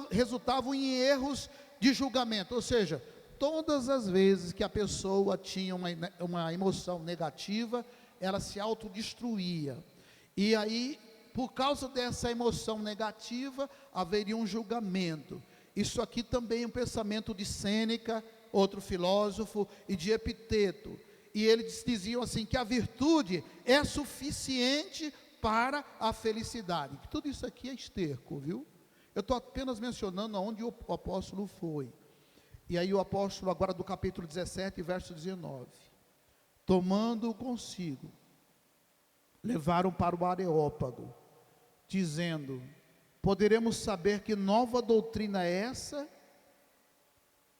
resultavam em erros de julgamento, ou seja, todas as vezes que a pessoa tinha uma emoção negativa, ela se autodestruía. E aí, por causa dessa emoção negativa, haveria um julgamento. Isso aqui também é um pensamento de Sêneca, outro filósofo, e de Epiteto. E eles diziam assim, que a virtude é suficiente para a felicidade. Tudo isso aqui é esterco, viu? Eu estou apenas mencionando aonde o apóstolo foi. E aí o apóstolo, agora do capítulo 17, verso 19. Tomando-o consigo, levaram para o Areópago, dizendo: poderemos saber que nova doutrina é essa?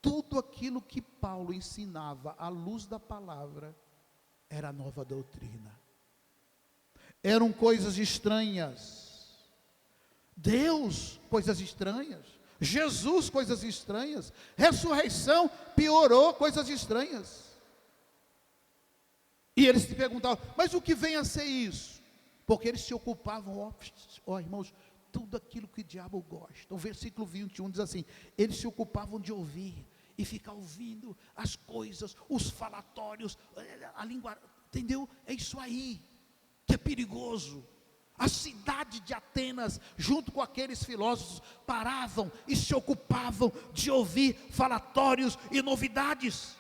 Tudo aquilo que Paulo ensinava à luz da palavra era nova doutrina. Eram coisas estranhas. Deus, coisas estranhas. Jesus, coisas estranhas. Ressurreição, piorou, coisas estranhas. E eles se perguntavam, mas o que vem a ser isso? Porque eles se ocupavam, irmãos, tudo aquilo que o diabo gosta. O versículo 21 diz assim, eles se ocupavam de ouvir, e ficar ouvindo as coisas, os falatórios, a língua, entendeu? É isso aí, que é perigoso. A cidade de Atenas, junto com aqueles filósofos, paravam e se ocupavam de ouvir falatórios e novidades.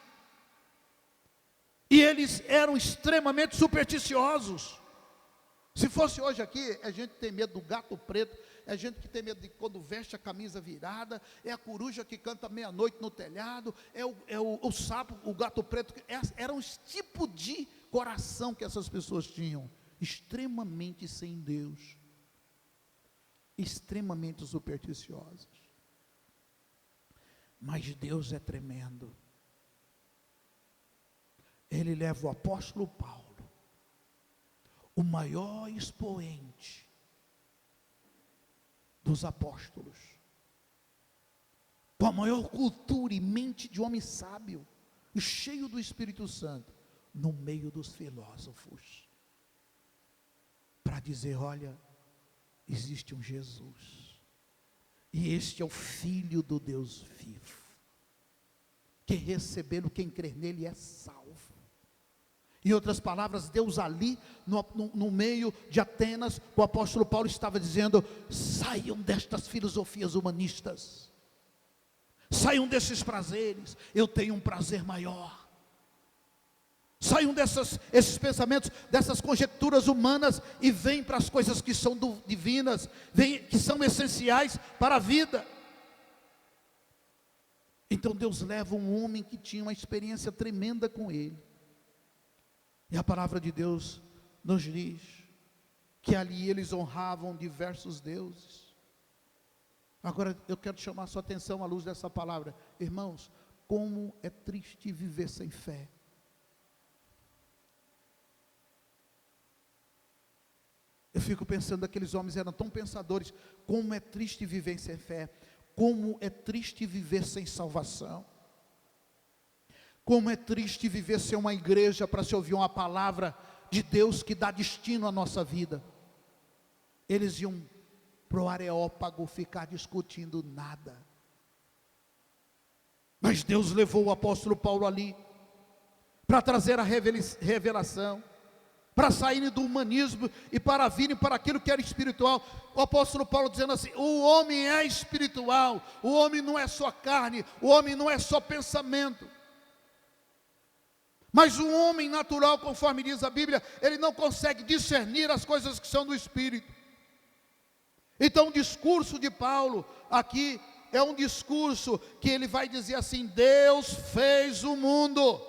E eles eram extremamente supersticiosos. Se fosse hoje aqui, a gente tem medo do gato preto, é gente que tem medo de quando veste a camisa virada, é a coruja que canta meia-noite no telhado, é o sapo, o gato preto. Eram os tipos de coração que essas pessoas tinham. extremamente sem Deus, extremamente supersticiosos. Mas Deus é tremendo. Ele leva o apóstolo Paulo, o maior expoente dos apóstolos, com a maior cultura e mente de homem sábio, e cheio do Espírito Santo, no meio dos filósofos, para dizer: olha, existe um Jesus, e este é o Filho do Deus vivo, quem recebê-lo, quem crer nele é salvo. Em outras palavras, Deus ali, no meio de Atenas, o apóstolo Paulo estava dizendo: saiam destas filosofias humanistas, saiam desses prazeres, eu tenho um prazer maior. Saiam esses pensamentos, dessas conjecturas humanas, e vêm para as coisas que são divinas, que são essenciais para a vida. Então Deus leva um homem que tinha uma experiência tremenda com ele, e a palavra de Deus nos diz que ali eles honravam diversos deuses. Agora eu quero chamar a sua atenção à luz dessa palavra. Irmãos, como é triste viver sem fé. Eu fico pensando, aqueles homens eram tão pensadores. Como é triste viver sem fé. Como é triste viver sem salvação. Como é triste viver sem uma igreja para se ouvir uma palavra de Deus que dá destino à nossa vida. Eles iam para o Areópago ficar discutindo nada. Mas Deus levou o apóstolo Paulo ali para trazer a revelação, para saírem do humanismo e para virem para aquilo que era espiritual. O apóstolo Paulo dizendo assim: o homem é espiritual, o homem não é só carne, o homem não é só pensamento. Mas o homem natural, conforme diz a Bíblia, ele não consegue discernir as coisas que são do Espírito. Então o discurso de Paulo aqui é um discurso que ele vai dizer assim: Deus fez o mundo.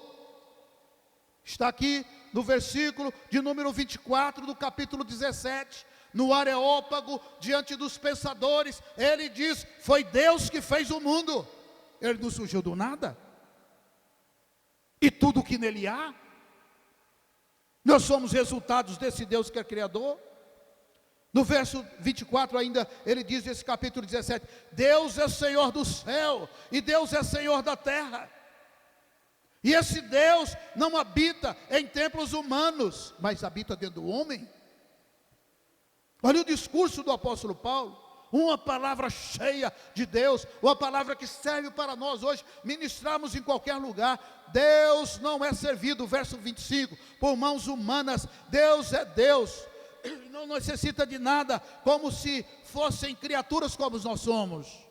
Está aqui no versículo de número 24 do capítulo 17, no Areópago, diante dos pensadores, ele diz: foi Deus que fez o mundo. Ele não surgiu do nada. E tudo que nele há, nós somos resultados desse Deus que é Criador. No verso 24 ainda, ele diz nesse capítulo 17: Deus é Senhor do céu, e Deus é Senhor da terra. E esse Deus não habita em templos humanos, mas habita dentro do homem. Olha o discurso do apóstolo Paulo. Uma palavra cheia de Deus, uma palavra que serve para nós hoje ministrarmos em qualquer lugar. Deus não é servido, verso 25, por mãos humanas. Deus é Deus, Ele não necessita de nada, como se fossem criaturas como nós somos.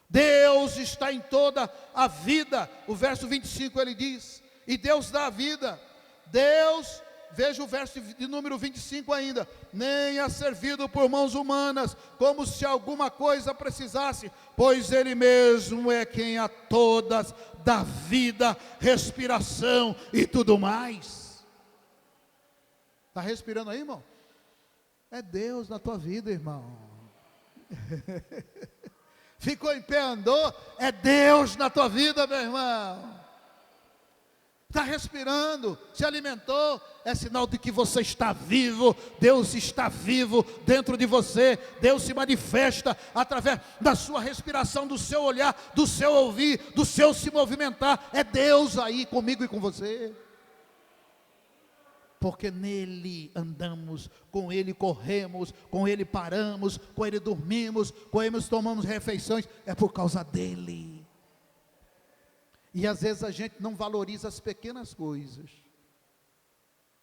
Deus está em toda a vida. O verso 25 ele diz: e Deus dá a vida. Deus, veja o verso de número 25 ainda: nem é servido por mãos humanas, como se alguma coisa precisasse, pois Ele mesmo é quem a todas dá vida, respiração e tudo mais. Está respirando aí, irmão? É Deus na tua vida, irmão. Ficou em pé, andou, é Deus na tua vida, meu irmão. Está respirando, se alimentou, é sinal de que você está vivo. Deus está vivo dentro de você. Deus se manifesta através da sua respiração, do seu olhar, do seu ouvir, do seu se movimentar. É Deus aí comigo e com você. Porque nele andamos, com ele corremos, com ele paramos, com ele dormimos, com ele tomamos refeições. É por causa dele. E às vezes a gente não valoriza as pequenas coisas,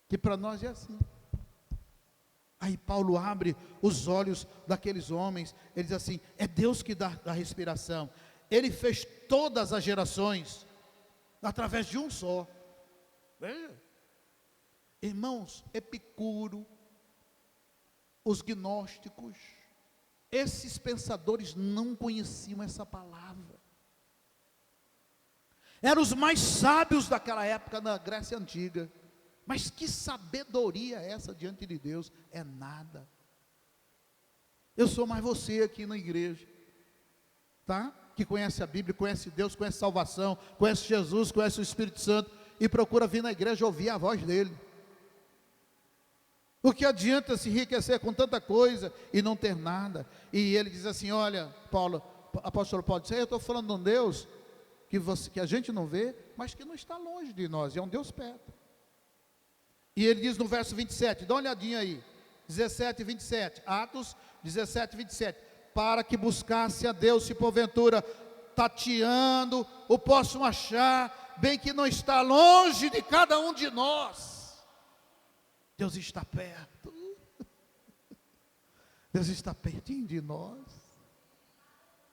que para nós é assim. Aí Paulo abre os olhos daqueles homens. Ele diz assim: é Deus que dá a respiração. Ele fez todas as gerações através de um só. Irmãos, Epicuro, os gnósticos, esses pensadores não conheciam essa palavra. Eram os mais sábios daquela época na Grécia Antiga. Mas que sabedoria é essa diante de Deus? É nada. Eu sou mais você aqui na igreja, tá? Que conhece a Bíblia, conhece Deus, conhece salvação, conhece Jesus, conhece o Espírito Santo, e procura vir na igreja ouvir a voz dele. O que adianta se enriquecer com tanta coisa e não ter nada? E ele diz assim: olha, apóstolo Paulo disse: eu estou falando de um Deus que a gente não vê, mas que não está longe de nós, é um Deus perto. E ele diz no verso 27, dá uma olhadinha aí, 17 e 27, Atos 17 e 27, para que buscasse a Deus, se porventura tateando, o possam achar, bem que não está longe de cada um de nós. Deus está perto. Deus está pertinho de nós.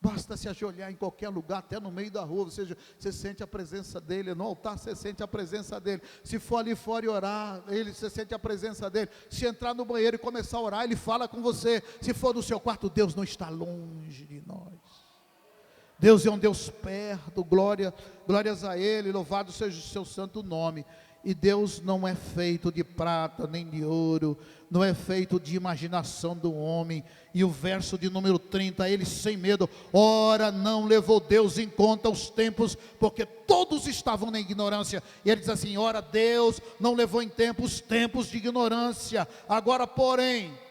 Basta se ajoelhar em qualquer lugar, até no meio da rua, você sente a presença dele. No altar você sente a presença dele. Se for ali fora e orar, você sente a presença dele. Se entrar no banheiro e começar a orar, ele fala com você. Se for no seu quarto, Deus não está longe de nós. Deus é um Deus perto. Glórias a ele, louvado seja o seu santo nome. E Deus não é feito de prata nem de ouro, não é feito de imaginação do homem. E o verso de número 30, ele sem medo: ora não levou Deus em conta os tempos, porque todos estavam na ignorância. E ele diz assim: ora Deus não levou em tempo os tempos de ignorância, agora porém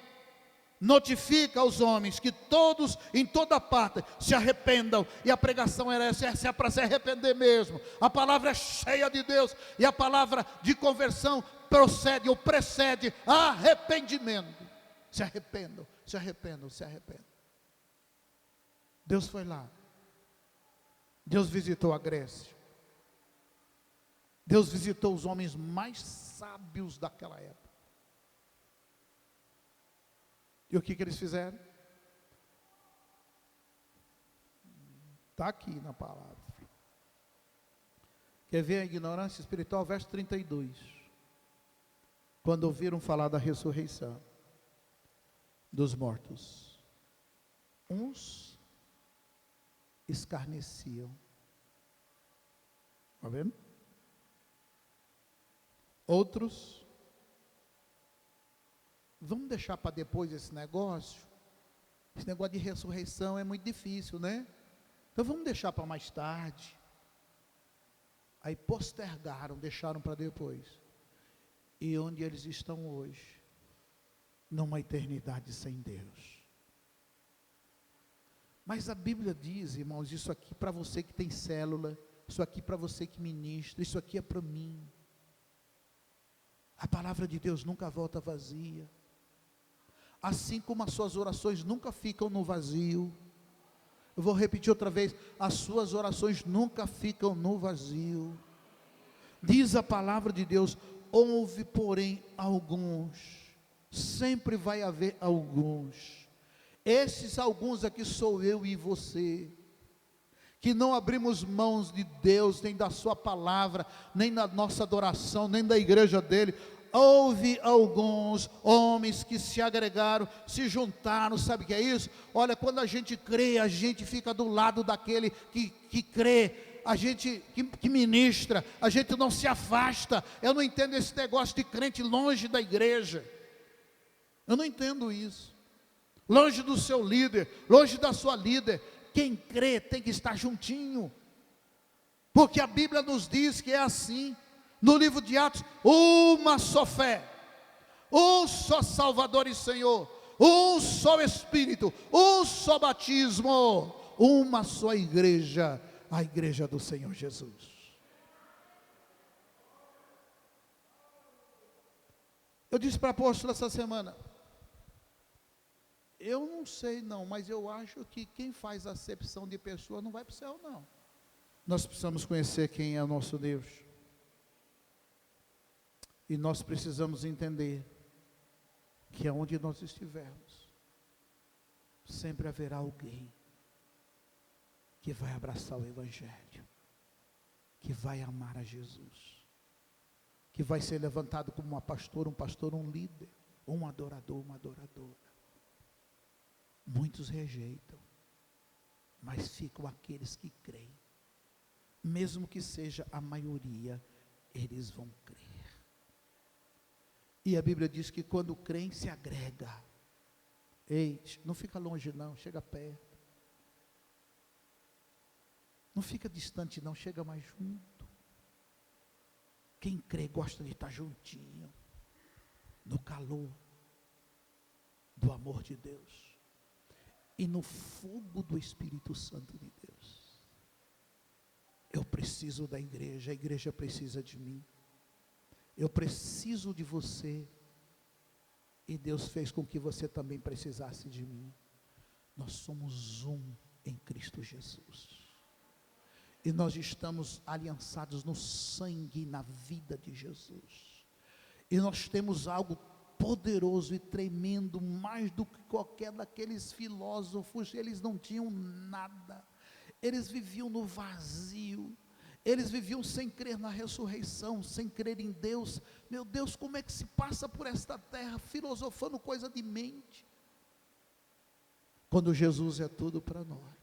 notifica aos homens que todos, em toda parte, se arrependam. E a pregação era essa, é para se arrepender mesmo. A palavra é cheia de Deus, e a palavra de conversão precede arrependimento. Se arrependam, se arrependam, se arrependam. Deus foi lá. Deus visitou a Grécia. Deus visitou os homens mais sábios daquela época. E o que eles fizeram? Está aqui na palavra. Quer ver a ignorância espiritual? Verso 32. Quando ouviram falar da ressurreição dos mortos, uns escarneciam. Está vendo? Outros: vamos deixar para depois esse negócio? Esse negócio de ressurreição é muito difícil, né? Então vamos deixar para mais tarde. Aí postergaram, deixaram para depois. E onde eles estão hoje? Numa eternidade sem Deus. Mas a Bíblia diz, irmãos, isso aqui para você que tem célula, isso aqui para você que ministra, isso aqui é para mim. A palavra de Deus nunca volta vazia. Assim como as suas orações nunca ficam no vazio. Eu vou repetir outra vez: as suas orações nunca ficam no vazio. Diz a palavra de Deus: houve porém alguns, sempre vai haver alguns. Esses alguns aqui sou eu e você, que não abrimos mãos de Deus, nem da sua palavra, nem da nossa adoração, nem da igreja dele. Houve alguns homens que se agregaram, se juntaram. Sabe o que é isso? Olha, quando a gente crê, a gente fica do lado daquele que crê, a gente que ministra, a gente não se afasta. Eu não entendo esse negócio de crente longe da igreja. Eu não entendo isso. Longe do seu líder, longe da sua líder. Quem crê tem que estar juntinho, porque a Bíblia nos diz que é assim. No livro de Atos: uma só fé, um só Salvador e Senhor, um só Espírito, um só batismo, uma só igreja, a igreja do Senhor Jesus. Eu disse para a apóstola essa semana: eu não sei não, mas eu acho que quem faz acepção de pessoa não vai para o céu não. Nós precisamos conhecer quem é o nosso Deus. E nós precisamos entender que aonde nós estivermos, sempre haverá alguém que vai abraçar o Evangelho, que vai amar a Jesus, que vai ser levantado como uma pastora, um pastor, um líder, um adorador, uma adoradora. Muitos rejeitam, mas ficam aqueles que creem. Mesmo que seja a maioria, eles vão crer. E a Bíblia diz que quando o crente se agrega, ei, não fica longe não, chega perto. Não fica distante não, chega mais junto. Quem crê gosta de estar juntinho, no calor do amor de Deus e no fogo do Espírito Santo de Deus. Eu preciso da igreja, a igreja precisa de mim. Eu preciso de você. E Deus fez com que você também precisasse de mim. Nós somos um em Cristo Jesus. E nós estamos aliançados no sangue e na vida de Jesus. E nós temos algo poderoso e tremendo, mais do que qualquer daqueles filósofos. Eles não tinham nada. Eles viviam no vazio. Eles viviam sem crer na ressurreição, sem crer em Deus. Meu Deus, como é que se passa por esta terra, filosofando coisa de mente, quando Jesus é tudo para nós,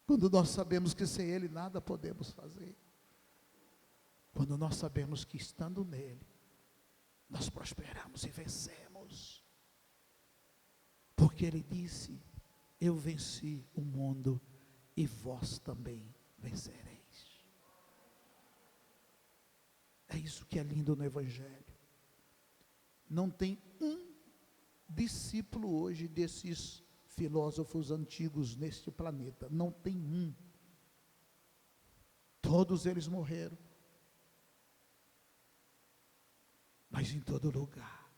quando nós sabemos que sem Ele nada podemos fazer, quando nós sabemos que estando nele, nós prosperamos e vencemos, porque Ele disse: eu venci o mundo e vós também vencereis. É isso que é lindo no Evangelho. Não tem um discípulo hoje desses filósofos antigos neste planeta, não tem um. Todos eles morreram. Mas em todo lugar,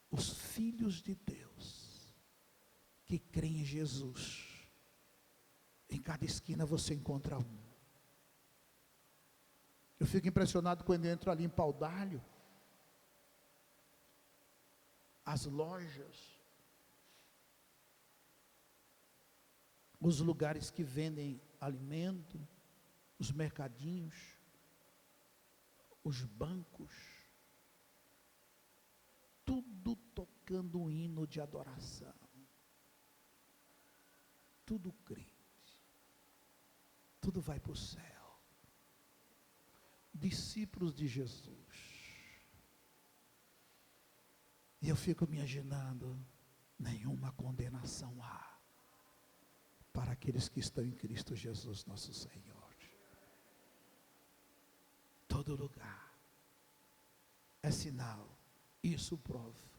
os filhos de Deus que creem em Jesus, em cada esquina você encontra um. Eu fico impressionado quando eu entro ali em Paudalho, as lojas, os lugares que vendem alimento, os mercadinhos, os bancos, tudo tocando um hino de adoração, tudo crente, tudo vai para o céu. Discípulos de Jesus. E eu fico me imaginando, nenhuma condenação há para aqueles que estão em Cristo Jesus, nosso Senhor. Todo lugar é sinal. Isso prova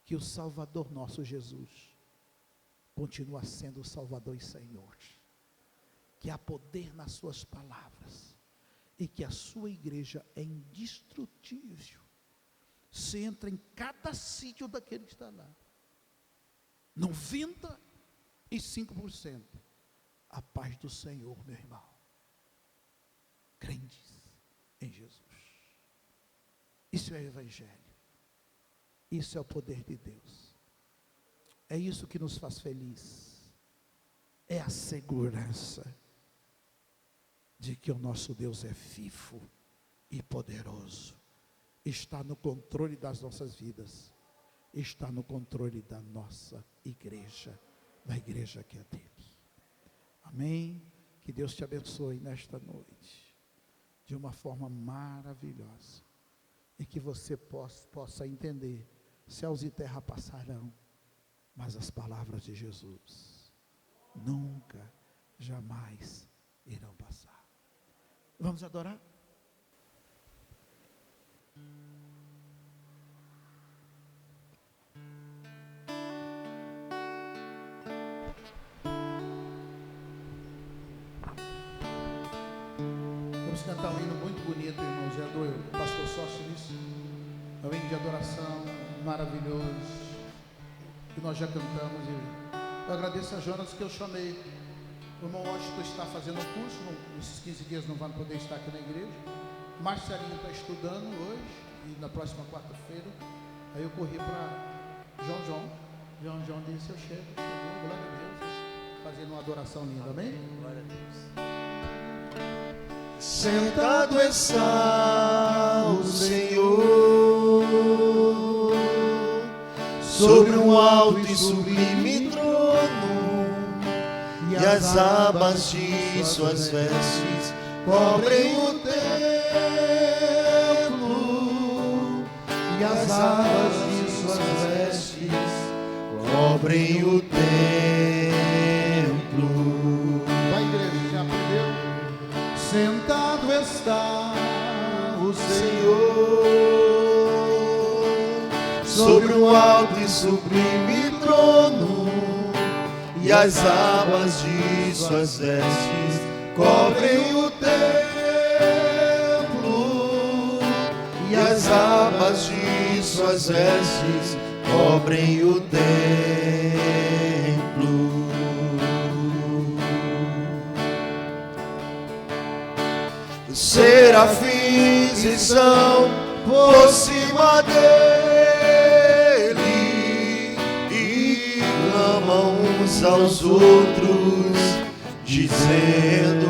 que o Salvador nosso Jesus continua sendo o Salvador e Senhor, que há poder nas suas palavras e que a sua igreja é indestrutível. Você entra em cada sítio daquele que está lá, 95% a paz do Senhor, meu irmão, crentes em Jesus. Isso é o Evangelho. Isso é o poder de Deus. É isso que nos faz feliz. É a segurança de que o nosso Deus é vivo e poderoso. Está no controle das nossas vidas. Está no controle da nossa igreja, da igreja que é dele. Amém? Que Deus te abençoe nesta noite, de uma forma maravilhosa. E que você possa entender, céus e terra passarão, mas as palavras de Jesus nunca, jamais irão passar. Vamos adorar? Vamos cantar um hino muito bonito, irmãos, é do pastor Sóstenes. É um hino de adoração maravilhoso, que nós já cantamos. E eu agradeço a Jonas que eu chamei. O irmão Washington está fazendo um curso, nesses 15 dias não vai poder estar aqui na igreja. Marcelinho está estudando hoje, e na próxima quarta-feira. Aí eu corri para João disse: eu chego, glória a Deus, fazendo uma adoração linda, amém? Glória a Deus. Sentado está o Senhor sobre um alto e sublime trono, e as abas de suas vestes cobrem o templo. as abas de suas vestes cobrem o templo. Vai, igreja, já aprendeu? Sentado está o Senhor sobre um alto e sublime trono, e as abas de suas vestes cobrem o templo, e as abas de suas vestes cobrem o templo. Serafins estão por cima dele e clamam uns aos outros, dizendo: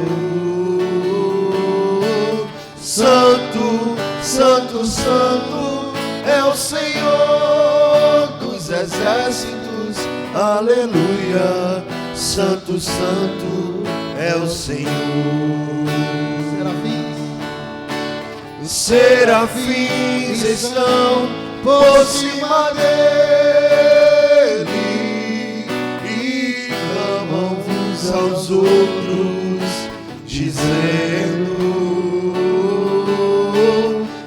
Santo, Santo, Santo é o Senhor dos exércitos, aleluia. Santo, Santo é o Senhor. Serafins estão por cima dele e clamam uns aos outros, dizendo: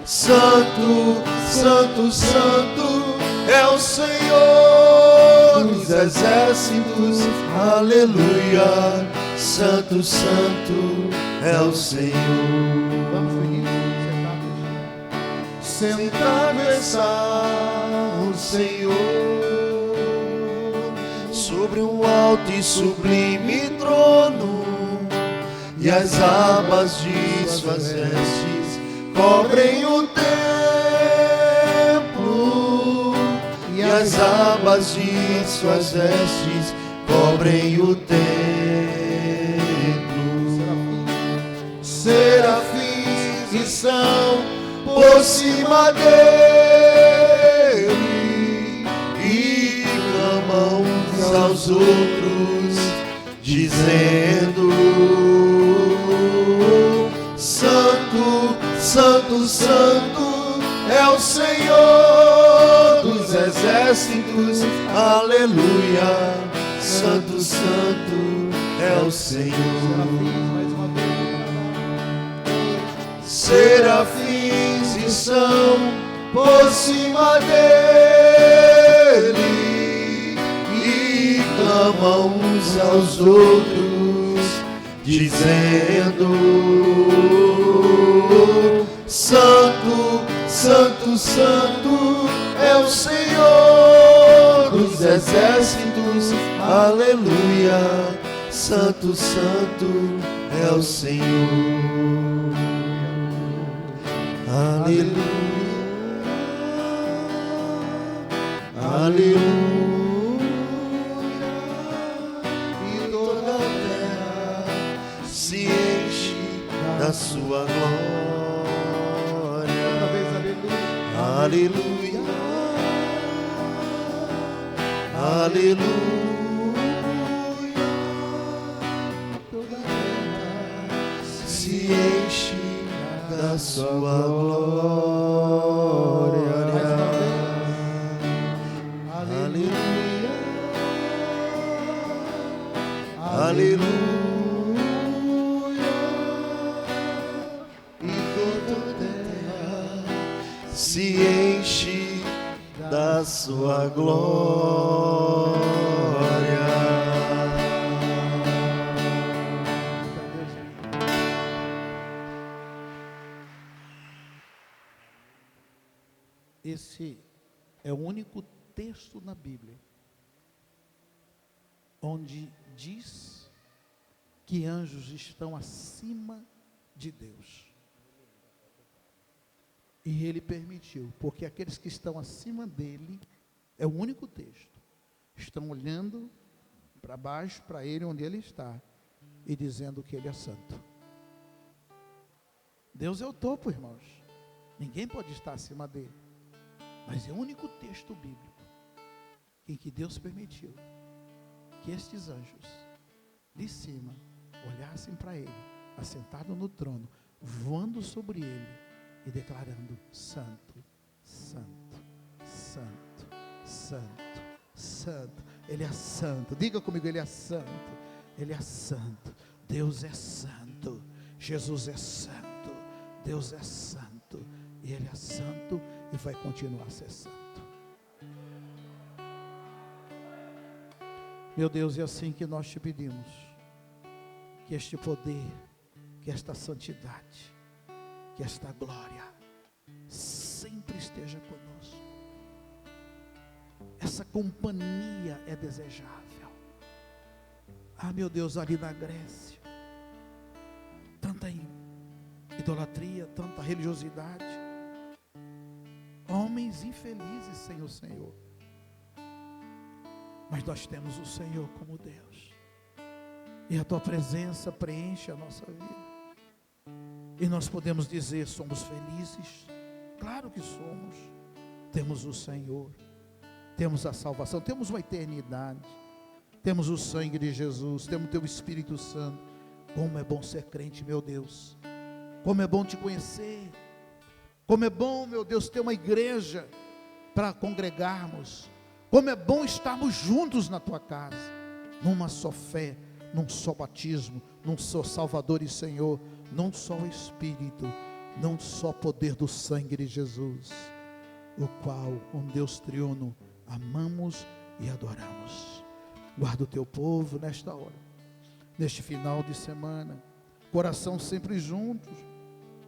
Santo, Santo, Santo é o Senhor dos exércitos, aleluia. Santo, Santo é o Senhor. Vamos seguir, Sentado está o Senhor sobre um alto e sublime trono, e as abas de suas vestes cobrem o templo, e as abas de suas vestes cobrem o templo. Serafins estão por cima dele e clamam uns aos outros, dizendo: Santo, Santo, Santo é o Senhor dos exércitos, aleluia. Santo, Santo é o Senhor. Serafins estão por cima dele e clamam uns aos outros, dizendo: Santo, Santo, Santo é o Senhor dos exércitos, aleluia. Santo, Santo é o Senhor. Aleluia, aleluia, e toda a terra se enche da sua glória. outra vez, aleluia. Aleluia, aleluia, Toda a terra se enche da sua glória. Aleluia, aleluia, e toda a terra se enche da sua glória. Esse é o único texto na Bíblia onde diz que anjos estão acima de Deus. E ele permitiu, porque aqueles que estão acima dele, é o único texto, estão olhando para baixo, para ele, onde ele está, e dizendo que ele é santo. Deus é o topo, irmãos. Ninguém pode estar acima dele. Mas é o único texto bíblico em que Deus permitiu que estes anjos de cima olhassem para ele, assentado no trono, voando sobre ele e declarando: Santo, Santo, santo, santo, santo. Ele é santo. Diga comigo, Ele é santo. Ele é santo. Deus é santo. Jesus é santo. Deus é santo. E Ele é santo e vai continuar a ser santo. Meu Deus, é assim que nós te pedimos. Que este poder, que esta santidade, que esta glória sempre esteja conosco. Essa companhia é desejável. Ah, meu Deus, ali na Grécia, tanta idolatria, tanta religiosidade, homens infelizes sem o Senhor. Mas nós temos o Senhor como Deus, e a Tua presença preenche a nossa vida, e nós podemos dizer: somos felizes. Claro que somos. Temos o Senhor, temos a salvação, temos uma eternidade, temos o sangue de Jesus, temos o Teu Espírito Santo. Como é bom ser crente, meu Deus. Como é bom Te conhecer. Como é bom, meu Deus, ter uma igreja para congregarmos. Como é bom estarmos juntos na Tua casa, numa só fé, num só batismo, num só Salvador e Senhor, num só Espírito, num só poder do sangue de Jesus, o qual, com Deus triuno, amamos e adoramos. Guarda o Teu povo nesta hora, neste final de semana, coração sempre juntos,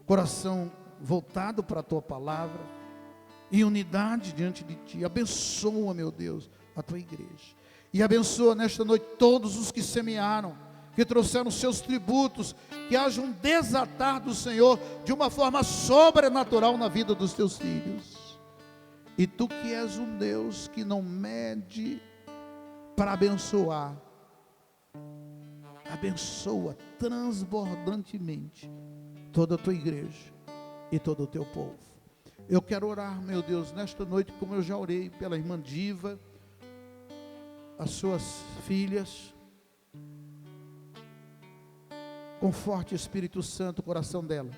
coração voltado para a Tua palavra, em unidade diante de Ti. Abençoa, meu Deus, a Tua igreja, e abençoa nesta noite todos os que semearam, que trouxeram seus tributos, que haja um desatar do Senhor de uma forma sobrenatural na vida dos Teus filhos. E Tu que és um Deus que não mede para abençoar, abençoa transbordantemente toda a Tua igreja e todo o Teu povo. Eu quero orar, meu Deus, nesta noite, como eu já orei pela irmã Diva, as suas filhas. Conforte, Espírito Santo, o coração dela.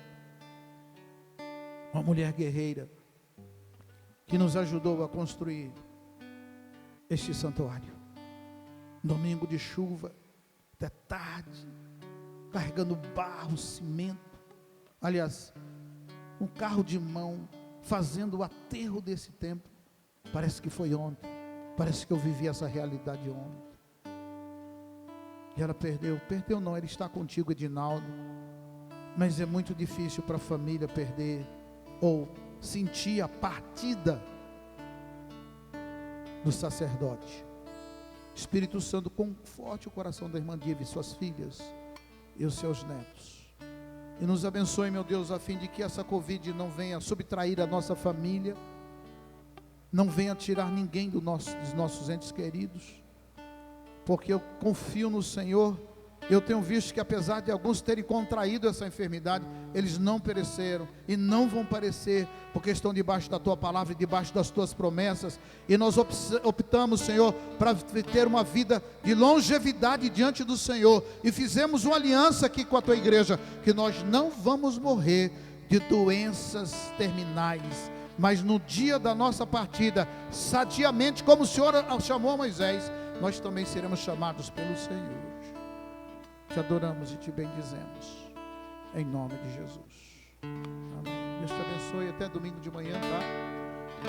Uma mulher guerreira, que nos ajudou a construir este santuário. Domingo de chuva, até tarde, carregando barro, cimento. Aliás, um carro de mão, fazendo o aterro desse templo. Parece que foi ontem. Parece que eu vivi essa realidade ontem. E ela perdeu não, ele está contigo, Edinaldo. Mas é muito difícil para a família perder, ou sentir a partida do sacerdote. Espírito Santo, conforte o coração da irmã Diva e suas filhas e os seus netos. E nos abençoe, meu Deus, a fim de que essa Covid não venha subtrair a nossa família, não venha tirar ninguém dos nossos entes queridos, porque eu confio no Senhor. Eu tenho visto que apesar de alguns terem contraído essa enfermidade, eles não pereceram e não vão perecer, porque estão debaixo da Tua palavra e debaixo das Tuas promessas. E nós optamos, Senhor, para ter uma vida de longevidade diante do Senhor, e fizemos uma aliança aqui com a Tua igreja, que nós não vamos morrer de doenças terminais, mas no dia da nossa partida, sadiamente, como o Senhor chamou a Moisés, nós também seremos chamados pelo Senhor. Te adoramos e Te bendizemos, em nome de Jesus. Amém. Deus te abençoe, até domingo de manhã, tá?